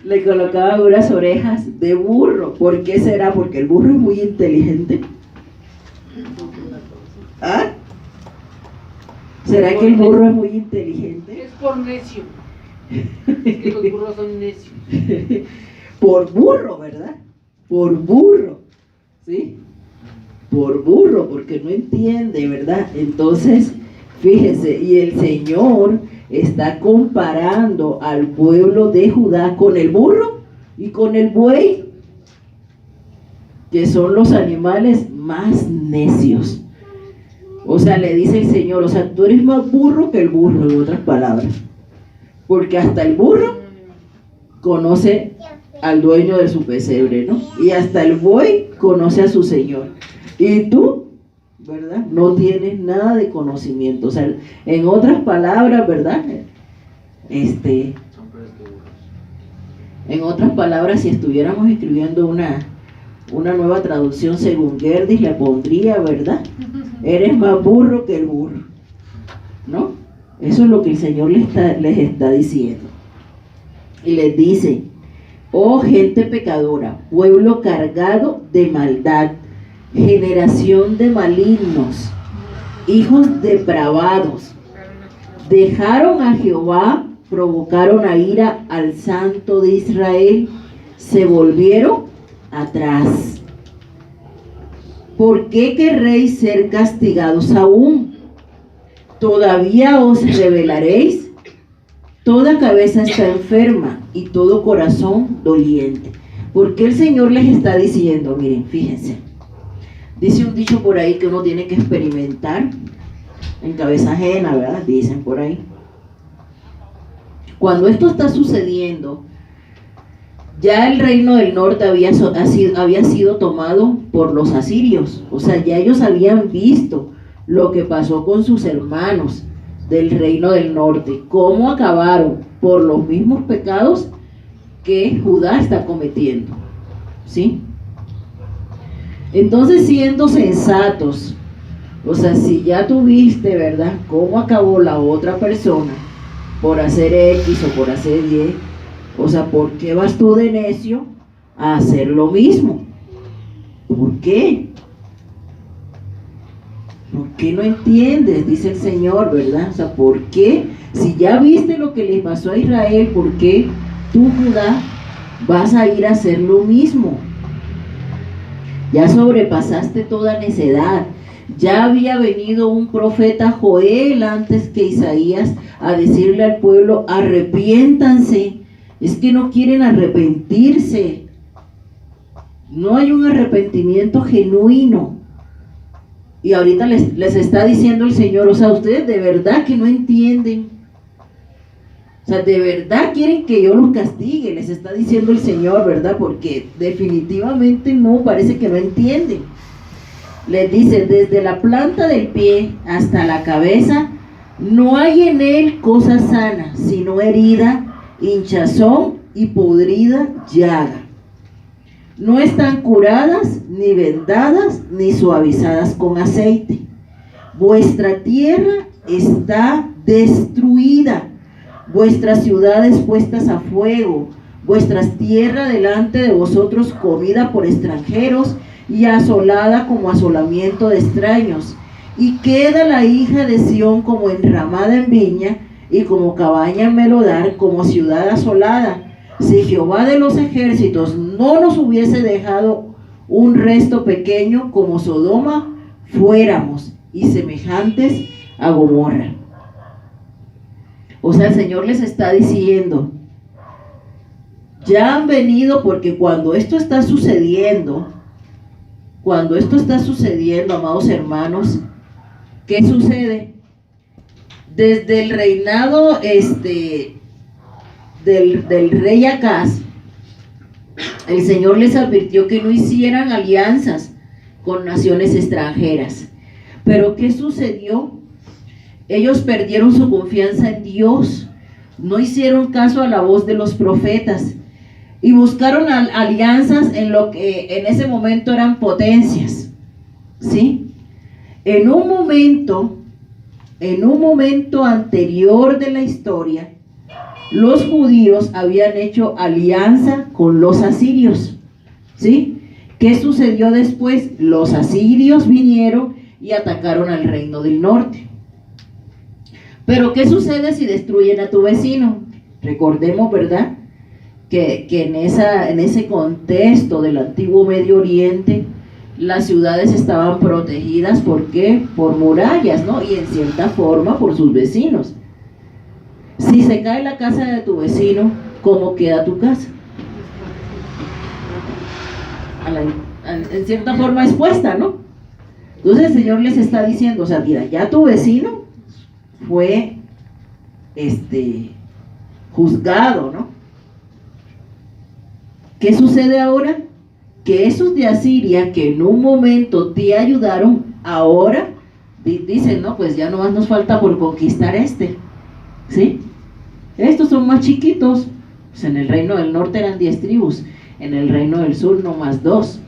[SPEAKER 1] Le colocaban unas orejas de burro. ¿Por qué será? Porque el burro es muy inteligente. ¿Ah? ¿Será que el burro es muy inteligente?
[SPEAKER 2] Es por necio. Es que los burros son necios.
[SPEAKER 1] Por burro, ¿verdad? Por burro, ¿sí? Por burro, porque no entiende, ¿verdad? Entonces, fíjese, y el Señor está comparando al pueblo de Judá con el burro y con el buey, que son los animales más necios. O sea, le dice el Señor, o sea, tú eres más burro que el burro, en otras palabras. Porque hasta el burro conoce al dueño de su pesebre, ¿no? Y hasta el buey conoce a su señor. Y tú, ¿verdad? No tienes nada de conocimiento. O sea, en otras palabras, ¿verdad? En otras palabras, si estuviéramos escribiendo una nueva traducción según Gerdis, le pondría, ¿verdad? Eres más burro que el burro, ¿no? Eso es lo que el Señor les está diciendo. Y les dice, oh gente pecadora, pueblo cargado de maldad, generación de malignos, hijos depravados, dejaron a Jehová, provocaron a ira al Santo de Israel, se volvieron atrás. ¿Por qué querréis ser castigados aún? ¿Todavía os rebelaréis? Toda cabeza está enferma y todo corazón doliente. ¿Por qué el Señor les está diciendo? Miren, fíjense. Dice un dicho por ahí que uno tiene que experimentar en cabeza ajena, ¿verdad? Dicen por ahí. Cuando esto está sucediendo, ya el reino del norte había sido tomado por los asirios. O sea, ya ellos habían visto lo que pasó con sus hermanos del reino del norte, cómo acabaron por los mismos pecados que Judá está cometiendo, ¿sí? Entonces, siendo sensatos, o sea, si ya tuviste, ¿verdad?, cómo acabó la otra persona por hacer X o por hacer Y, o sea, ¿por qué vas tú de necio a hacer lo mismo? ¿Por qué? ¿Por qué no entiendes? Dice el Señor, ¿verdad? O sea, ¿por qué? Si ya viste lo que le pasó a Israel, ¿por qué tú, Judá, vas a ir a hacer lo mismo? Ya sobrepasaste toda necedad. Ya había venido un profeta Joel antes que Isaías a decirle al pueblo, arrepiéntanse. Es que no quieren arrepentirse. No hay un arrepentimiento genuino. Y ahorita les está diciendo el Señor, o sea, ustedes de verdad que no entienden. O sea, de verdad quieren que yo los castigue, les está diciendo el Señor, ¿verdad? Porque definitivamente no, parece que no entienden. Les dice, desde la planta del pie hasta la cabeza, no hay en él cosa sana, sino herida, hinchazón y podrida llaga. No están curadas, ni vendadas, ni suavizadas con aceite. Vuestra tierra está destruida, vuestras ciudades puestas a fuego, vuestras tierras delante de vosotros comida por extranjeros y asolada como asolamiento de extraños. Y queda la hija de Sión como enramada en viña y como cabaña en melodar, como ciudad asolada. Si Jehová de los ejércitos no nos hubiese dejado un resto pequeño como Sodoma, fuéramos y semejantes a Gomorra. O sea, el Señor les está diciendo, ya han venido, porque cuando esto está sucediendo, cuando esto está sucediendo, amados hermanos, ¿qué sucede? Desde el reinado del rey Acaz, el Señor les advirtió que no hicieran alianzas con naciones extranjeras. Pero ¿qué sucedió? Ellos perdieron su confianza en Dios, no hicieron caso a la voz de los profetas y buscaron alianzas en lo que en ese momento eran potencias, ¿sí? En un momento anterior de la historia, los judíos habían hecho alianza con los asirios, ¿sí? ¿Qué sucedió después? Los asirios vinieron y atacaron al reino del norte. Pero ¿qué sucede si destruyen a tu vecino? Recordemos, ¿verdad?, que en ese contexto del antiguo Medio Oriente, las ciudades estaban protegidas, ¿por qué? Por murallas, ¿no? Y en cierta forma por sus vecinos. Si se cae la casa de tu vecino, ¿cómo queda tu casa? En cierta forma expuesta, ¿no? Entonces el Señor les está diciendo, o sea, mira, ya tu vecino fue juzgado, ¿no? ¿Qué sucede ahora? Que esos de Asiria que en un momento te ayudaron, ahora dicen, no, pues ya nomás nos falta por conquistar ¿sí? Estos son más chiquitos. Pues en el reino del norte eran 10 tribus, en el reino del sur nomás 2.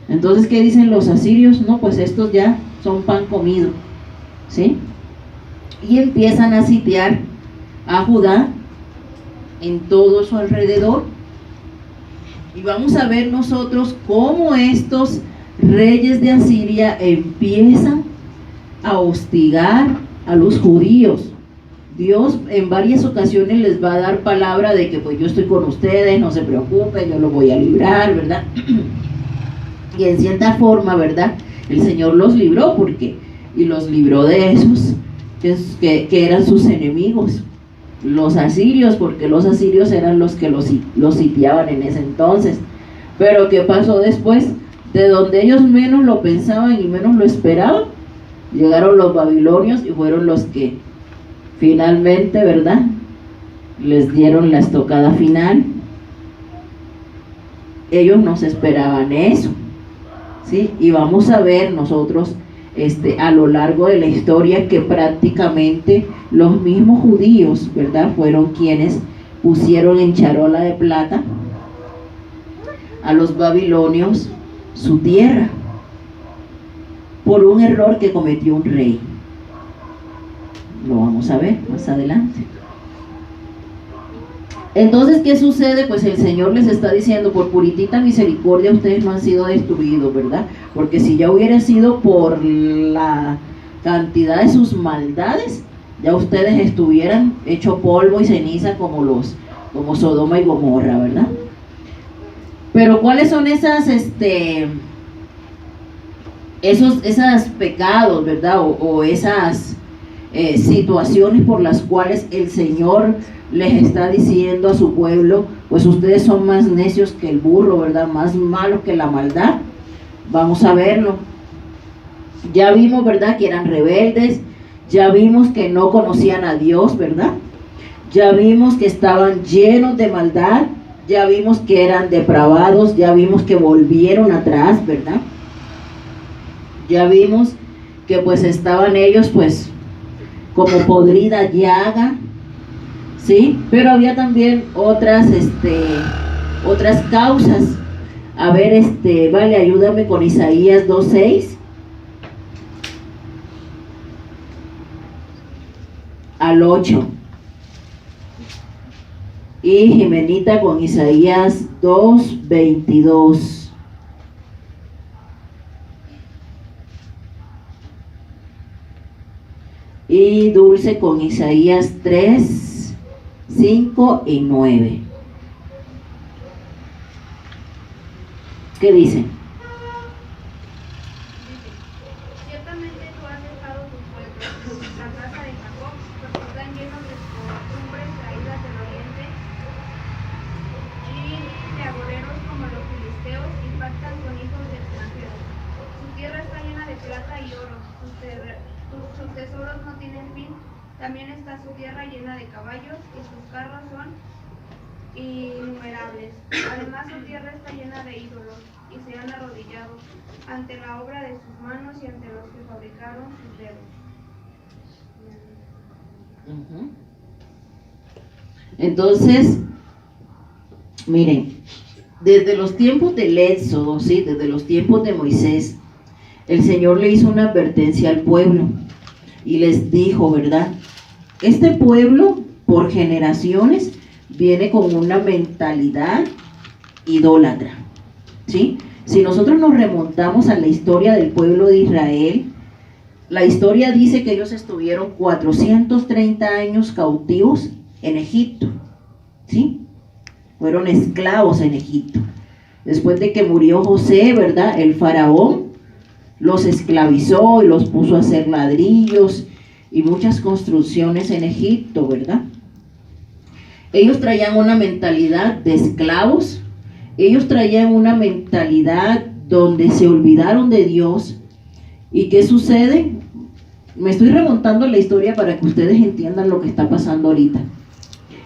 [SPEAKER 1] Entonces, ¿qué dicen los asirios? No, pues estos ya son pan comido, ¿sí? Y empiezan a sitiar a Judá en todo su alrededor. Y vamos a ver nosotros cómo estos reyes de Asiria empiezan a hostigar a los judíos. Dios en varias ocasiones les va a dar palabra de que pues yo estoy con ustedes, no se preocupen, yo los voy a librar, ¿verdad? Y en cierta forma, ¿verdad?, el Señor los libró, y los libró de esos que eran sus enemigos, los asirios, porque los asirios eran los que los sitiaban en ese entonces. Pero ¿qué pasó después? De donde ellos menos lo pensaban y menos lo esperaban, llegaron los babilonios y fueron los que finalmente, ¿verdad?, les dieron la estocada final. Ellos no se esperaban eso, ¿sí? Y vamos a ver nosotros a lo largo de la historia que prácticamente los mismos judíos, ¿verdad?, fueron quienes pusieron en charola de plata a los babilonios su tierra por un error que cometió un rey. Lo vamos a ver más adelante. Entonces, ¿qué sucede? Pues el Señor les está diciendo, por puritita misericordia ustedes no han sido destruidos, ¿verdad? Porque si ya hubiera sido por la cantidad de sus maldades, ya ustedes estuvieran hecho polvo y ceniza como Sodoma y Gomorra, ¿verdad? Pero ¿cuáles son esos pecados, ¿verdad? O esas situaciones por las cuales el Señor les está diciendo a su pueblo, pues ustedes son más necios que el burro, ¿verdad? Más malos que la maldad. Vamos a verlo. Ya vimos, ¿verdad?, que eran rebeldes. Ya vimos que no conocían a Dios, ¿verdad? Ya vimos que estaban llenos de maldad. Ya vimos que eran depravados. Ya vimos que volvieron atrás, ¿verdad? Ya vimos que pues estaban ellos pues como podrida llaga, ¿sí? Pero había también otras causas. A ver, vale, ayúdame con Isaías 2:6 al 8. Y Jimenita con Isaías 2:22. Y Dulce con Isaías 3, 5 y 9. ¿Qué dice?
[SPEAKER 6] Ciertamente tú has dejado tu pueblo, la casa de Jacob, porque están llenos de costumbres traídas del oriente, y de agoreros como los filisteos, y pactan con hijos de extranjeros. tierra está llena de plata y oro, sus tesoros no tienen fin. También está su tierra llena de caballos y sus carros son innumerables. Además su tierra está llena de ídolos y se han arrodillado ante la obra de sus manos y ante los que fabricaron sus dedos.
[SPEAKER 1] Entonces, miren, desde los tiempos del Éxodo, ¿sí? Desde los tiempos de Moisés, el Señor le hizo una advertencia al pueblo y les dijo, ¿verdad? Este pueblo, por generaciones, viene con una mentalidad idólatra, ¿sí? Si nosotros nos remontamos a la historia del pueblo de Israel, la historia dice que ellos estuvieron 430 años cautivos en Egipto, ¿sí? Fueron esclavos en Egipto. Después de que murió José, ¿verdad? El faraón los esclavizó y los puso a hacer ladrillos y muchas construcciones en Egipto, ¿verdad? Ellos traían una mentalidad de esclavos, ellos traían una mentalidad donde se olvidaron de Dios. ¿Y qué sucede? Me estoy remontando a la historia para que ustedes entiendan lo que está pasando ahorita.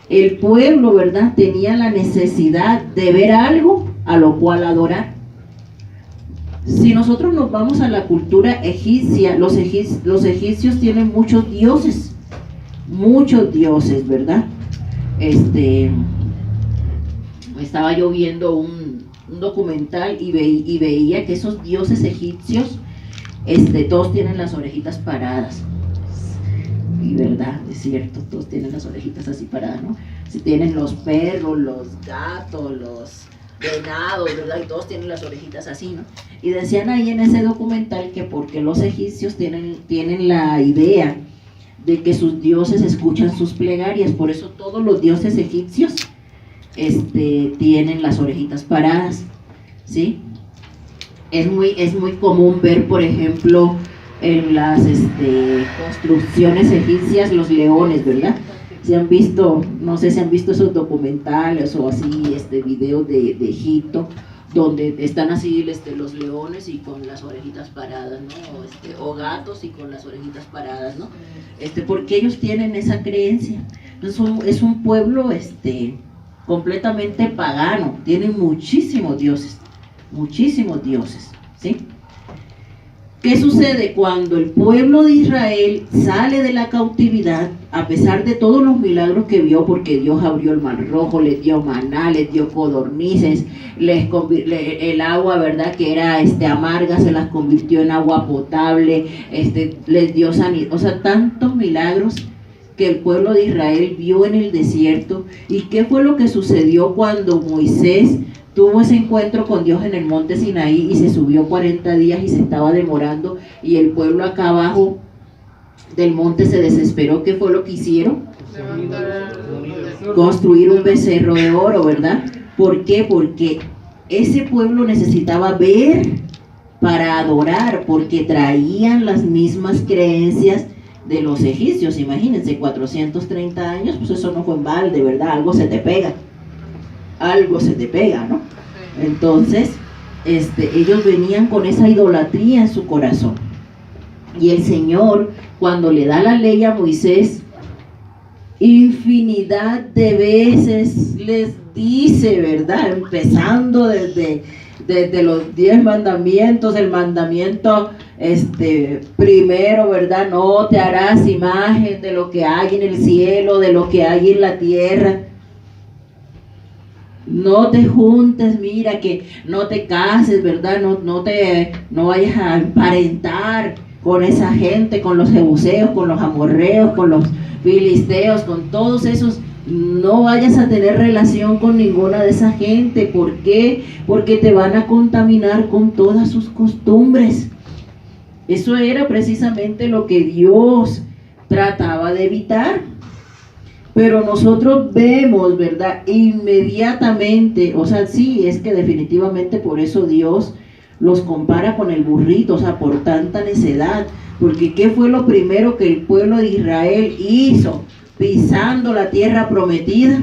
[SPEAKER 1] El pueblo, ¿verdad?, tenía la necesidad de ver algo a lo cual adorar. Si nosotros nos vamos a la cultura egipcia, los egipcios tienen muchos dioses, ¿verdad? Estaba yo viendo un documental y veía que esos dioses egipcios, todos tienen las orejitas paradas. Y verdad, es cierto, todos tienen las orejitas así paradas, ¿no? Si tienen los perros, los gatos, los venados, ¿verdad? Y todos tienen las orejitas así, ¿no? Y decían ahí en ese documental que porque los egipcios tienen la idea de que sus dioses escuchan sus plegarias, por eso todos los dioses egipcios tienen las orejitas paradas, ¿sí? Es muy común ver, por ejemplo, en las construcciones egipcias los leones, ¿verdad? Si han visto, no sé si han visto esos documentales o así, videos de Egipto, donde están así los leones y con las orejitas paradas, ¿no? O gatos y con las orejitas paradas, ¿no? Porque ellos tienen esa creencia. Es un pueblo completamente pagano, tienen muchísimos dioses, ¿sí? ¿Qué sucede cuando el pueblo de Israel sale de la cautividad? A pesar de todos los milagros que vio, porque Dios abrió el mar rojo, les dio maná, les dio codornices, el agua, ¿verdad?, que era amarga, se las convirtió en agua potable, les dio sanidad, o sea, tantos milagros que el pueblo de Israel vio en el desierto. ¿Y qué fue lo que sucedió cuando Moisés tuvo ese encuentro con Dios en el monte Sinaí y se subió 40 días y se estaba demorando y el pueblo acá abajo del monte se desesperó? ¿Qué fue lo que hicieron? Construir un becerro de oro, ¿verdad? ¿Por qué? Porque ese pueblo necesitaba ver para adorar, porque traían las mismas creencias de los egipcios. Imagínense, 430 años, pues eso no fue en balde, ¿verdad? Algo se te pega, ¿no? Entonces, ellos venían con esa idolatría en su corazón. Y el Señor, cuando le da la ley a Moisés, infinidad de veces les dice, ¿verdad? Empezando desde los 10 mandamientos, el mandamiento primero, ¿verdad? No te harás imagen de lo que hay en el cielo, de lo que hay en la tierra. No te juntes, mira, que no te cases, ¿verdad? No vayas a emparentar con esa gente, con los jebuseos, con los amorreos, con los filisteos, con todos esos. No vayas a tener relación con ninguna de esa gente. ¿Por qué? Porque te van a contaminar con todas sus costumbres. Eso era precisamente lo que Dios trataba de evitar. Pero nosotros vemos, ¿verdad?, inmediatamente, o sea, sí, es que definitivamente por eso Dios los compara con el burrito, o sea, por tanta necedad. Porque ¿qué fue lo primero que el pueblo de Israel hizo pisando la tierra prometida?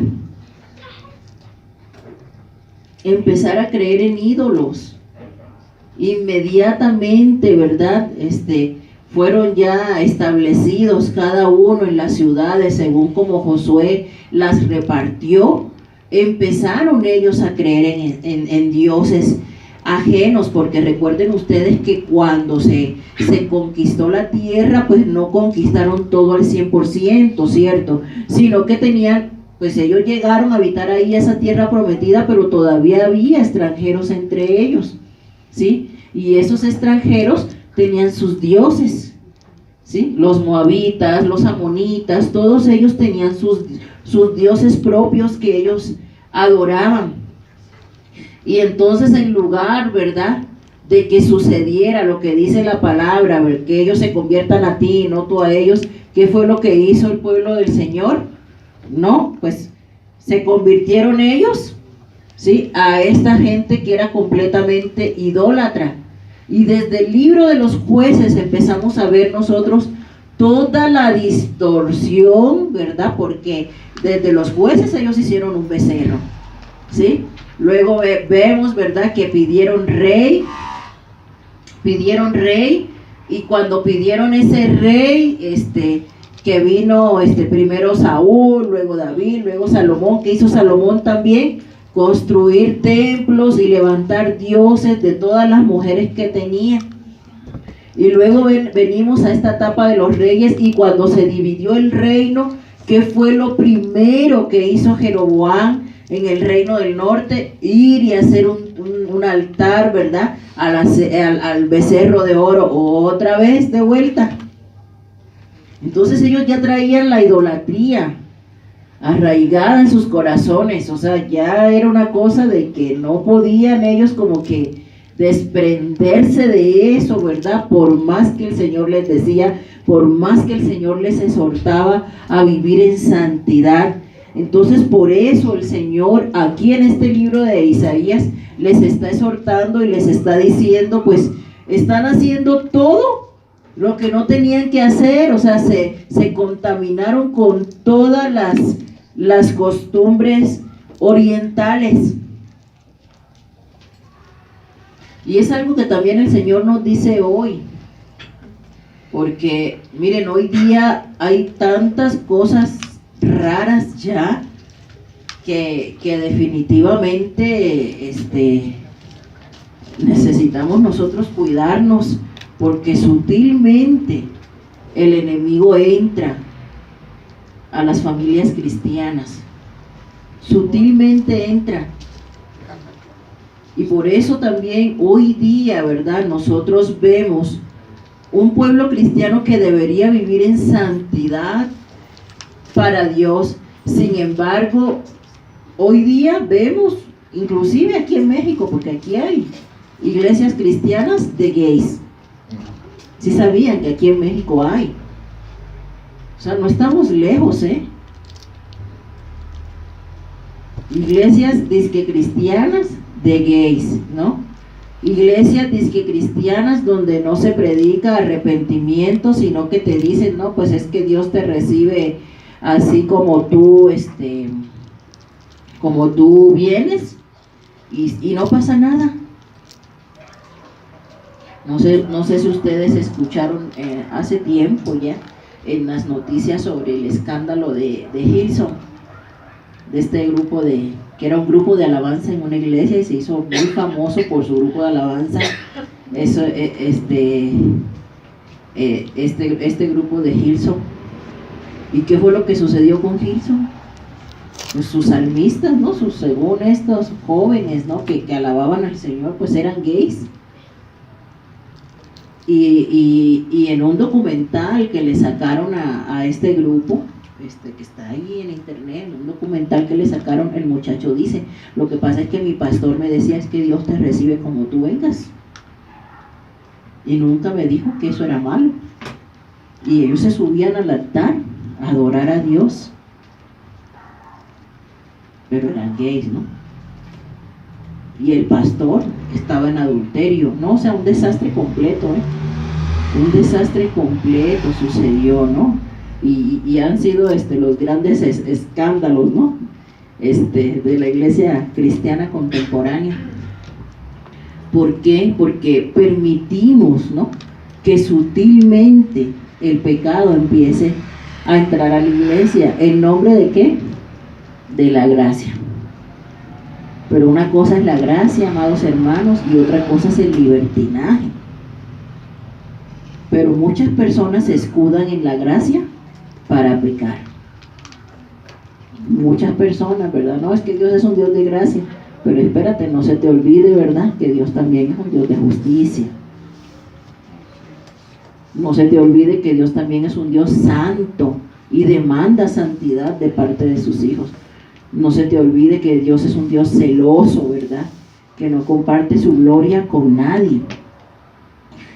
[SPEAKER 1] Empezar a creer en ídolos. inmediatamente, ¿verdad? Fueron ya establecidos cada uno en las ciudades según como Josué las repartió. Empezaron ellos a creer en dioses ajenos, porque recuerden ustedes que cuando se conquistó la tierra, pues no conquistaron todo al 100%, ¿cierto? Sino que tenían, pues ellos llegaron a habitar ahí esa tierra prometida, pero todavía había extranjeros entre ellos, ¿sí? Y esos extranjeros tenían sus dioses, ¿sí? Los moabitas, los amonitas, todos ellos tenían sus dioses propios que ellos adoraban. Y entonces en lugar, ¿verdad?, de que sucediera lo que dice la palabra, que ellos se conviertan a ti y no tú a ellos, ¿qué fue lo que hizo el pueblo del Señor? No, pues se convirtieron ellos, ¿sí?, a esta gente que era completamente idólatra. Y desde el libro de los Jueces empezamos a ver nosotros toda la distorsión, ¿verdad? Porque desde los Jueces ellos hicieron un becerro, ¿sí? Luego vemos, ¿verdad?, que pidieron rey, y cuando pidieron ese rey, que vino primero Saúl, luego David, luego Salomón, que hizo Salomón también, construir templos y levantar dioses de todas las mujeres que tenía. Y luego venimos a esta etapa de los reyes, y cuando se dividió el reino, ¿qué fue lo primero que hizo Jeroboam en el reino del norte? Ir y hacer un altar, ¿verdad?, al becerro de oro, otra vez de vuelta. Entonces ellos ya traían la idolatría arraigada en sus corazones, o sea, ya era una cosa de que no podían ellos como que desprenderse de eso, ¿verdad? Por más que el Señor les decía, por más que el Señor les exhortaba a vivir en santidad. Entonces por eso el Señor aquí en este libro de Isaías les está exhortando y les está diciendo, pues están haciendo todo lo que no tenían que hacer, o sea, se contaminaron con todas las costumbres orientales. Y es algo que también el Señor nos dice hoy, porque miren, hoy día hay tantas cosas raras ya que definitivamente necesitamos nosotros cuidarnos, porque sutilmente el enemigo entra a las familias cristianas, sutilmente entra. Y por eso también hoy día, ¿verdad?, nosotros vemos un pueblo cristiano que debería vivir en santidad para Dios. Sin embargo, hoy día vemos, inclusive aquí en México, porque aquí hay iglesias cristianas de gays. ¿Sí sabían que aquí en México hay? O sea, no estamos lejos, iglesias disque cristianas de gays, ¿no? Iglesias disque cristianas donde no se predica arrepentimiento, sino que te dicen, no, pues es que Dios te recibe así como tú, como tú vienes, y no pasa nada. No sé si ustedes escucharon hace tiempo ya en las noticias sobre el escándalo de Hillsong, de este grupo que era un grupo de alabanza en una iglesia y se hizo muy famoso por su grupo de alabanza. Este grupo de Hillsong. ¿Y qué fue lo que sucedió con Hillsong? Pues sus salmistas, ¿no? Según estos jóvenes, ¿no?, que alababan al Señor, pues eran gays. Y en un documental que le sacaron a este grupo, que está ahí en internet, un documental que le sacaron, el muchacho dice, lo que pasa es que mi pastor me decía es que Dios te recibe como tú vengas, y nunca me dijo que eso era malo. Y ellos se subían al altar a adorar a Dios, pero eran gays, ¿no? Y el pastor estaba en adulterio, ¿no? O sea, un desastre completo, un desastre completo sucedió, ¿no? Y han sido los grandes escándalos, ¿no?, de la iglesia cristiana contemporánea. ¿Por qué? Porque permitimos, ¿no?, que sutilmente el pecado empiece a entrar a la iglesia. ¿En nombre de qué? De la gracia. Pero una cosa es la gracia, amados hermanos, y otra cosa es el libertinaje. Pero muchas personas se escudan en la gracia para pecar. Muchas personas, ¿verdad? No, es que Dios es un Dios de gracia. Pero espérate, no se te olvide, ¿verdad?, que Dios también es un Dios de justicia. No se te olvide que Dios también es un Dios santo y demanda santidad de parte de sus hijos. No se te olvide que Dios es un Dios celoso, ¿verdad?, que no comparte su gloria con nadie.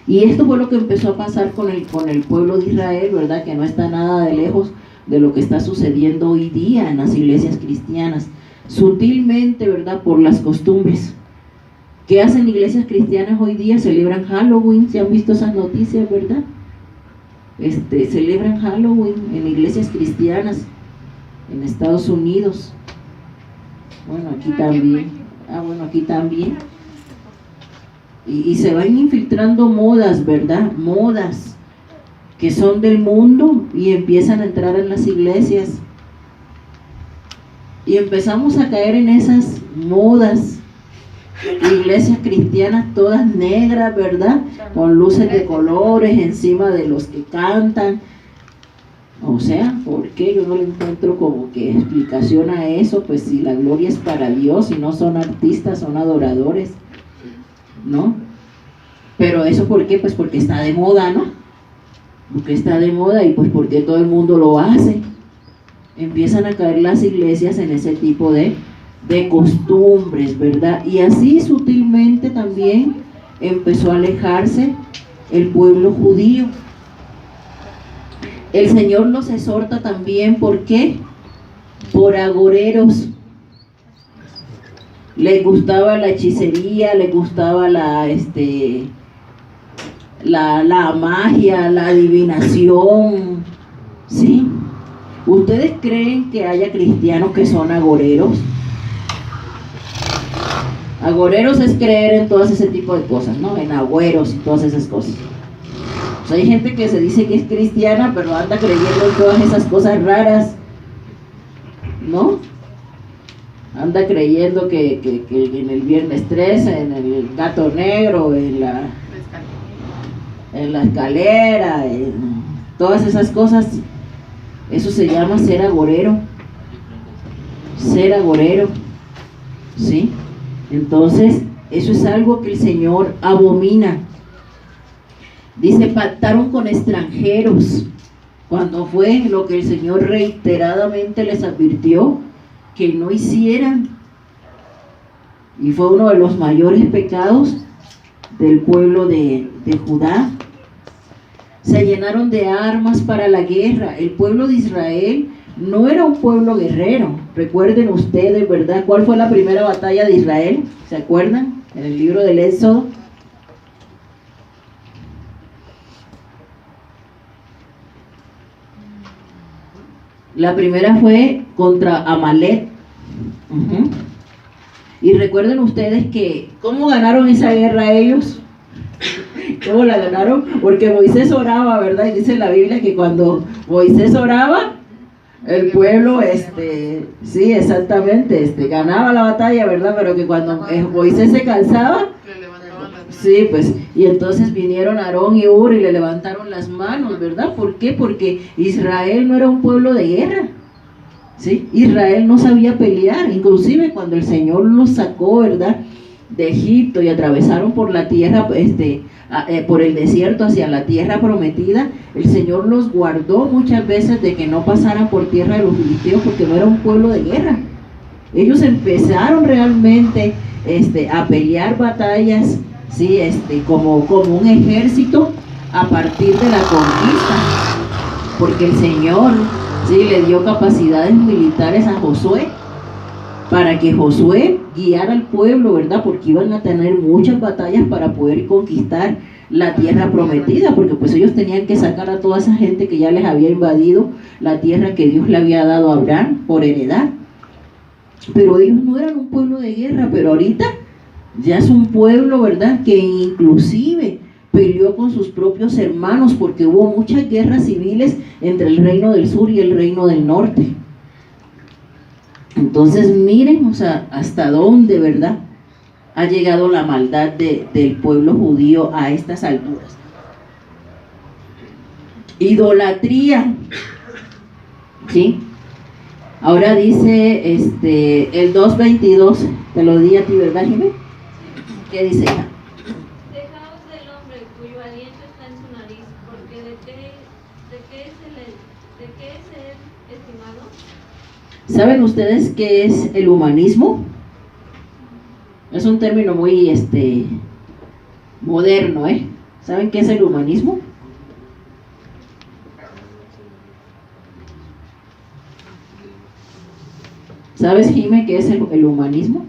[SPEAKER 1] Y esto fue lo que empezó a pasar con el pueblo de Israel, ¿verdad?, que no está nada de lejos de lo que está sucediendo hoy día en las iglesias cristianas. Sutilmente, ¿verdad?, por las costumbres. ¿Qué hacen iglesias cristianas hoy día? Celebran Halloween. ¿Se han visto esas noticias, verdad? Celebran Halloween en iglesias cristianas en Estados Unidos. Bueno, aquí también. Bueno, aquí también. Y se van infiltrando modas, ¿verdad? Modas que son del mundo y empiezan a entrar en las iglesias. Y empezamos a caer en esas modas. Iglesias cristianas todas negras, ¿verdad?, con luces de colores encima de los que cantan. O sea, ¿por qué? Yo no le encuentro como que explicación a eso. Pues si la gloria es para Dios y no son artistas, son adoradores, ¿no? Pero eso, ¿por qué? Pues porque está de moda, ¿no? Porque está de moda y pues porque todo el mundo lo hace. Empiezan a caer las iglesias en ese tipo de costumbres, ¿verdad? Y así sutilmente también empezó a alejarse el pueblo judío. El Señor los exhorta también, ¿por qué? Por agoreros. Les gustaba la hechicería, les gustaba la magia, la adivinación, ¿sí? ¿Ustedes creen que haya cristianos que son agoreros? Agoreros es creer en todas ese tipo de cosas, ¿no? En agüeros y todas esas cosas. O sea, hay gente que se dice que es cristiana, pero anda creyendo en todas esas cosas raras, ¿no? Anda creyendo que en el viernes 13, en el gato negro, en la escalera, en todas esas cosas. Eso se llama ser agorero. Ser agorero, ¿sí? Entonces, eso es algo que el Señor abomina. Dice, pactaron con extranjeros, cuando fue lo que el Señor reiteradamente les advirtió que no hicieran. Y fue uno de los mayores pecados del pueblo de Judá. Se llenaron de armas para la guerra. El pueblo de Israel no era un pueblo guerrero. Recuerden ustedes, ¿verdad?, ¿cuál fue la primera batalla de Israel? ¿Se acuerdan? En el libro del Éxodo. La primera fue contra Amalek. Y recuerden ustedes que, ¿cómo ganaron esa guerra ellos? ¿Cómo la ganaron? Porque Moisés oraba, ¿verdad? Y dice la Biblia que cuando Moisés oraba, el pueblo, sí, exactamente, ganaba la batalla, ¿verdad? Pero que cuando Moisés se cansaba, sí, pues, y entonces vinieron Aarón y Hur y le levantaron las manos, ¿verdad? ¿Por qué? Porque Israel no era un pueblo de guerra, ¿sí? Israel no sabía pelear. Inclusive cuando el Señor los sacó, ¿verdad?, de Egipto y atravesaron por la tierra, por el desierto hacia la tierra prometida, el Señor los guardó muchas veces de que no pasaran por tierra de los filisteos, porque no era un pueblo de guerra. Ellos empezaron realmente a pelear batallas, sí, como un ejército a partir de la conquista, porque el Señor, sí, le dio capacidades militares a Josué para que Josué guiara al pueblo, ¿verdad? Porque iban a tener muchas batallas para poder conquistar la tierra prometida, porque pues ellos tenían que sacar a toda esa gente que ya les había invadido la tierra que Dios le había dado a Abraham por heredad. Pero ellos no eran un pueblo de guerra, pero ahorita Ya es un pueblo, ¿verdad?, que inclusive peleó con sus propios hermanos porque hubo muchas guerras civiles entre el reino del sur y el reino del norte. Entonces miren, o sea, hasta dónde, ¿verdad?, ha llegado la maldad del pueblo judío a estas alturas. Idolatría, ¿sí? Ahora dice el 2:22, te lo di a ti, ¿verdad, Jiménez? ¿Qué dice?
[SPEAKER 6] Dejaos del hombre cuyo aliento está en su nariz, porque ¿de qué es él estimado?
[SPEAKER 1] ¿Saben ustedes qué es el humanismo? Es un término muy moderno, ¿eh? ¿Saben qué es el humanismo? ¿Sabes, Jimé, qué es el humanismo?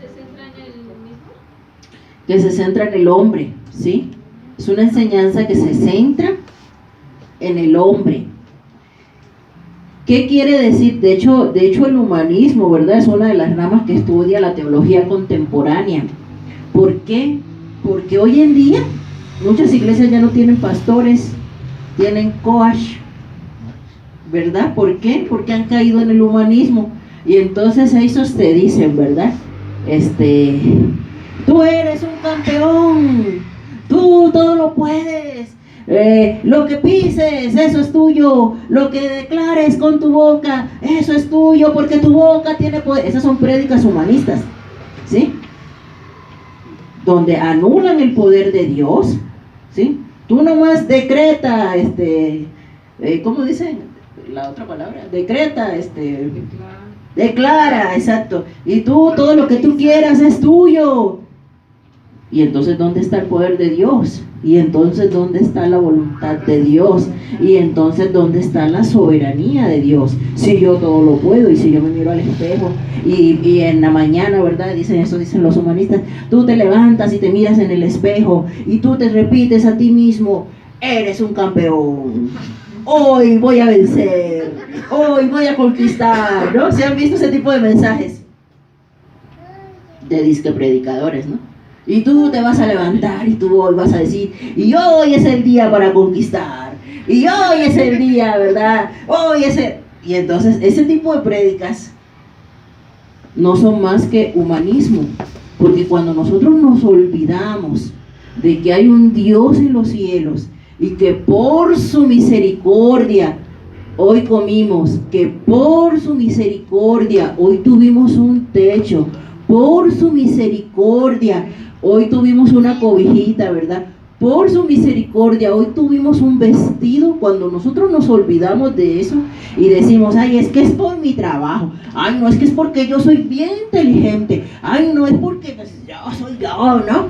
[SPEAKER 6] ¿Se centra en el mismo?
[SPEAKER 1] Que se centra en el hombre, ¿sí? Es una enseñanza que se centra en el hombre. ¿Qué quiere decir? De hecho el humanismo, ¿verdad?, es una de las ramas que estudia la teología contemporánea. ¿Por qué? Porque hoy en día muchas iglesias ya no tienen pastores, tienen coach, ¿verdad? ¿Por qué? Porque han caído en el humanismo. Y entonces esos te dicen, ¿verdad? Tú eres un campeón, tú todo lo puedes. Lo que pises, eso es tuyo. Lo que declares con tu boca, eso es tuyo, porque tu boca tiene poder. Esas son prédicas humanistas, ¿sí? Donde anulan el poder de Dios, ¿sí? Tú nomás decreta, ¿cómo dicen la otra palabra? Decreta, declara, exacto. Y tú, todo lo que tú quieras es tuyo. Y entonces, ¿dónde está el poder de Dios? Y entonces, ¿dónde está la voluntad de Dios? Y entonces, ¿dónde está la soberanía de Dios? Si yo todo lo puedo, y si yo me miro al espejo, y en la mañana, ¿verdad? Dicen los humanistas, tú te levantas y te miras en el espejo, y tú te repites a ti mismo, eres un campeón, hoy voy a vencer, hoy voy a conquistar, ¿no? ¿Se han visto ese tipo de mensajes? De disque predicadores, ¿no? Y tú te vas a levantar y tú hoy vas a decir, y hoy es el día para conquistar, y hoy es el día, ¿verdad? Y entonces ese tipo de prédicas no son más que humanismo, porque cuando nosotros nos olvidamos de que hay un Dios en los cielos y que por su misericordia hoy comimos, que por su misericordia hoy tuvimos un techo, por su misericordia hoy tuvimos una cobijita, ¿verdad? Por su misericordia hoy tuvimos un vestido. Cuando nosotros nos olvidamos de eso y decimos, ay, es que es por mi trabajo, ay, no, es que es porque yo soy bien inteligente, ay, no, es porque pues, yo soy yo, ¿no?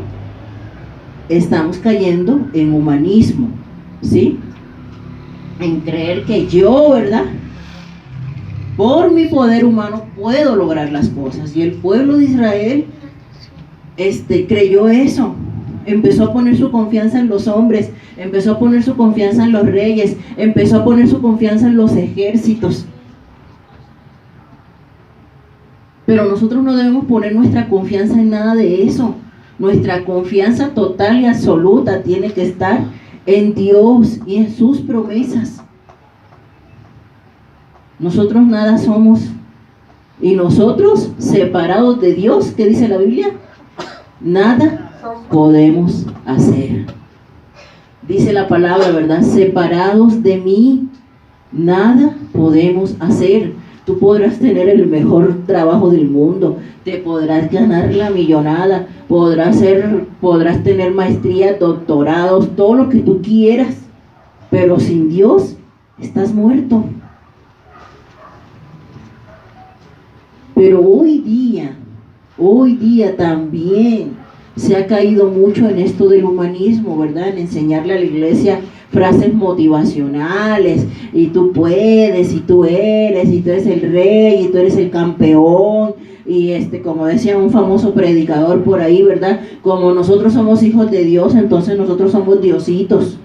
[SPEAKER 1] Estamos cayendo en humanismo, ¿sí? En creer que yo, ¿verdad?, por mi poder humano puedo lograr las cosas. Y el pueblo de Israel creyó eso. Empezó a poner su confianza en los hombres, empezó a poner su confianza en los reyes, empezó a poner su confianza en los ejércitos. Pero nosotros no debemos poner nuestra confianza en nada de eso. Nuestra confianza total y absoluta tiene que estar en Dios y en sus promesas. Nosotros nada somos, y nosotros separados de Dios, ¿qué dice la Biblia? Nada podemos hacer. Dice la palabra, ¿verdad? Separados de mí, nada podemos hacer. Tú podrás tener el mejor trabajo del mundo, te podrás ganar la millonada, podrás tener maestrías, doctorados, todo lo que tú quieras, pero sin Dios estás muerto. Pero hoy día también se ha caído mucho en esto del humanismo, ¿verdad? En enseñarle a la iglesia frases motivacionales, y tú puedes, y tú eres el rey, y tú eres el campeón, y como decía un famoso predicador por ahí, ¿verdad? Como nosotros somos hijos de Dios, entonces nosotros somos diositos.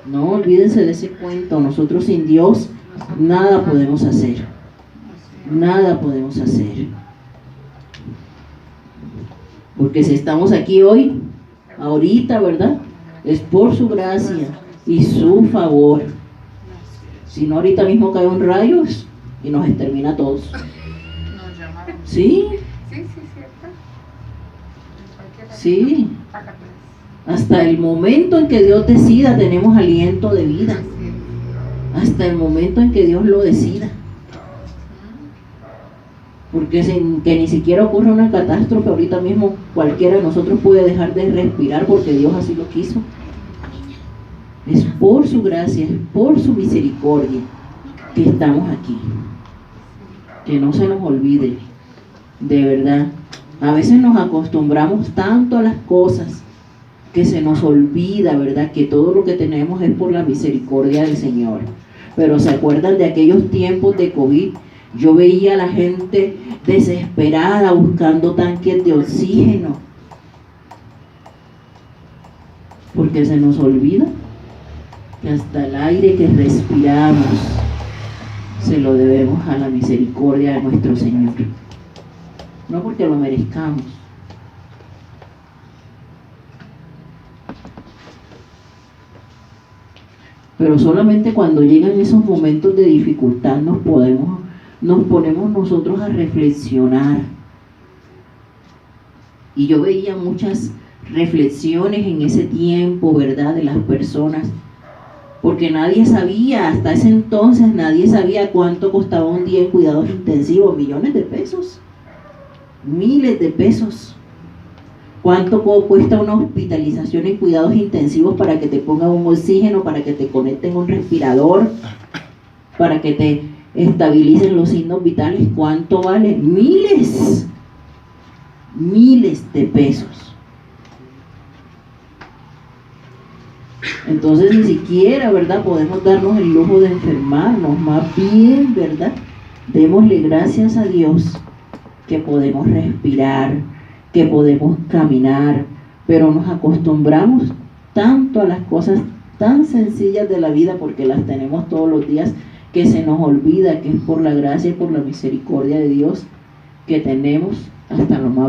[SPEAKER 1] No olvídense de ese cuento. Nosotros sin Dios nada podemos hacer. nada podemos hacer. Porque si estamos aquí hoy, ahorita, ¿verdad? Es por su gracia y su favor. Si no, ahorita mismo cae un rayo y nos extermina a todos.
[SPEAKER 4] Nos llamaron.
[SPEAKER 1] ¿Sí?
[SPEAKER 4] Sí, cierto.
[SPEAKER 1] Sí. Hasta el momento en que Dios decida tenemos aliento de vida. Hasta el momento en que Dios lo decida. Porque sin que ni siquiera ocurra una catástrofe, ahorita mismo cualquiera de nosotros puede dejar de respirar porque Dios así lo quiso. Es por su gracia, es por su misericordia que estamos aquí. Que no se nos olvide, de verdad. A veces nos acostumbramos tanto a las cosas que se nos olvida, ¿verdad? Que todo lo que tenemos es por la misericordia del Señor. Pero ¿se acuerdan de aquellos tiempos de COVID? Yo veía a la gente desesperada buscando tanques de oxígeno. Porque se nos olvida que hasta el aire que respiramos se lo debemos a la misericordia de nuestro Señor. No porque lo merezcamos. Pero solamente cuando llegan esos momentos de dificultad nos ponemos nosotros a reflexionar. Y yo veía muchas reflexiones en ese tiempo, ¿verdad?, de las personas. Porque nadie sabía, hasta ese entonces nadie sabía cuánto costaba un día en cuidados intensivos, millones de pesos, miles de pesos. ¿Cuánto cuesta una hospitalización en cuidados intensivos para que te pongan un oxígeno, para que te conecten un respirador, para que te estabilicen los signos vitales? ¿Cuánto vale? Miles de pesos. Entonces ni siquiera, ¿verdad?, podemos darnos el lujo de enfermarnos. Más bien, ¿verdad?, démosle gracias a Dios que podemos respirar, que podemos caminar, pero nos acostumbramos tanto a las cosas tan sencillas de la vida porque las tenemos todos los días, que se nos olvida que es por la gracia y por la misericordia de Dios que tenemos hasta lo más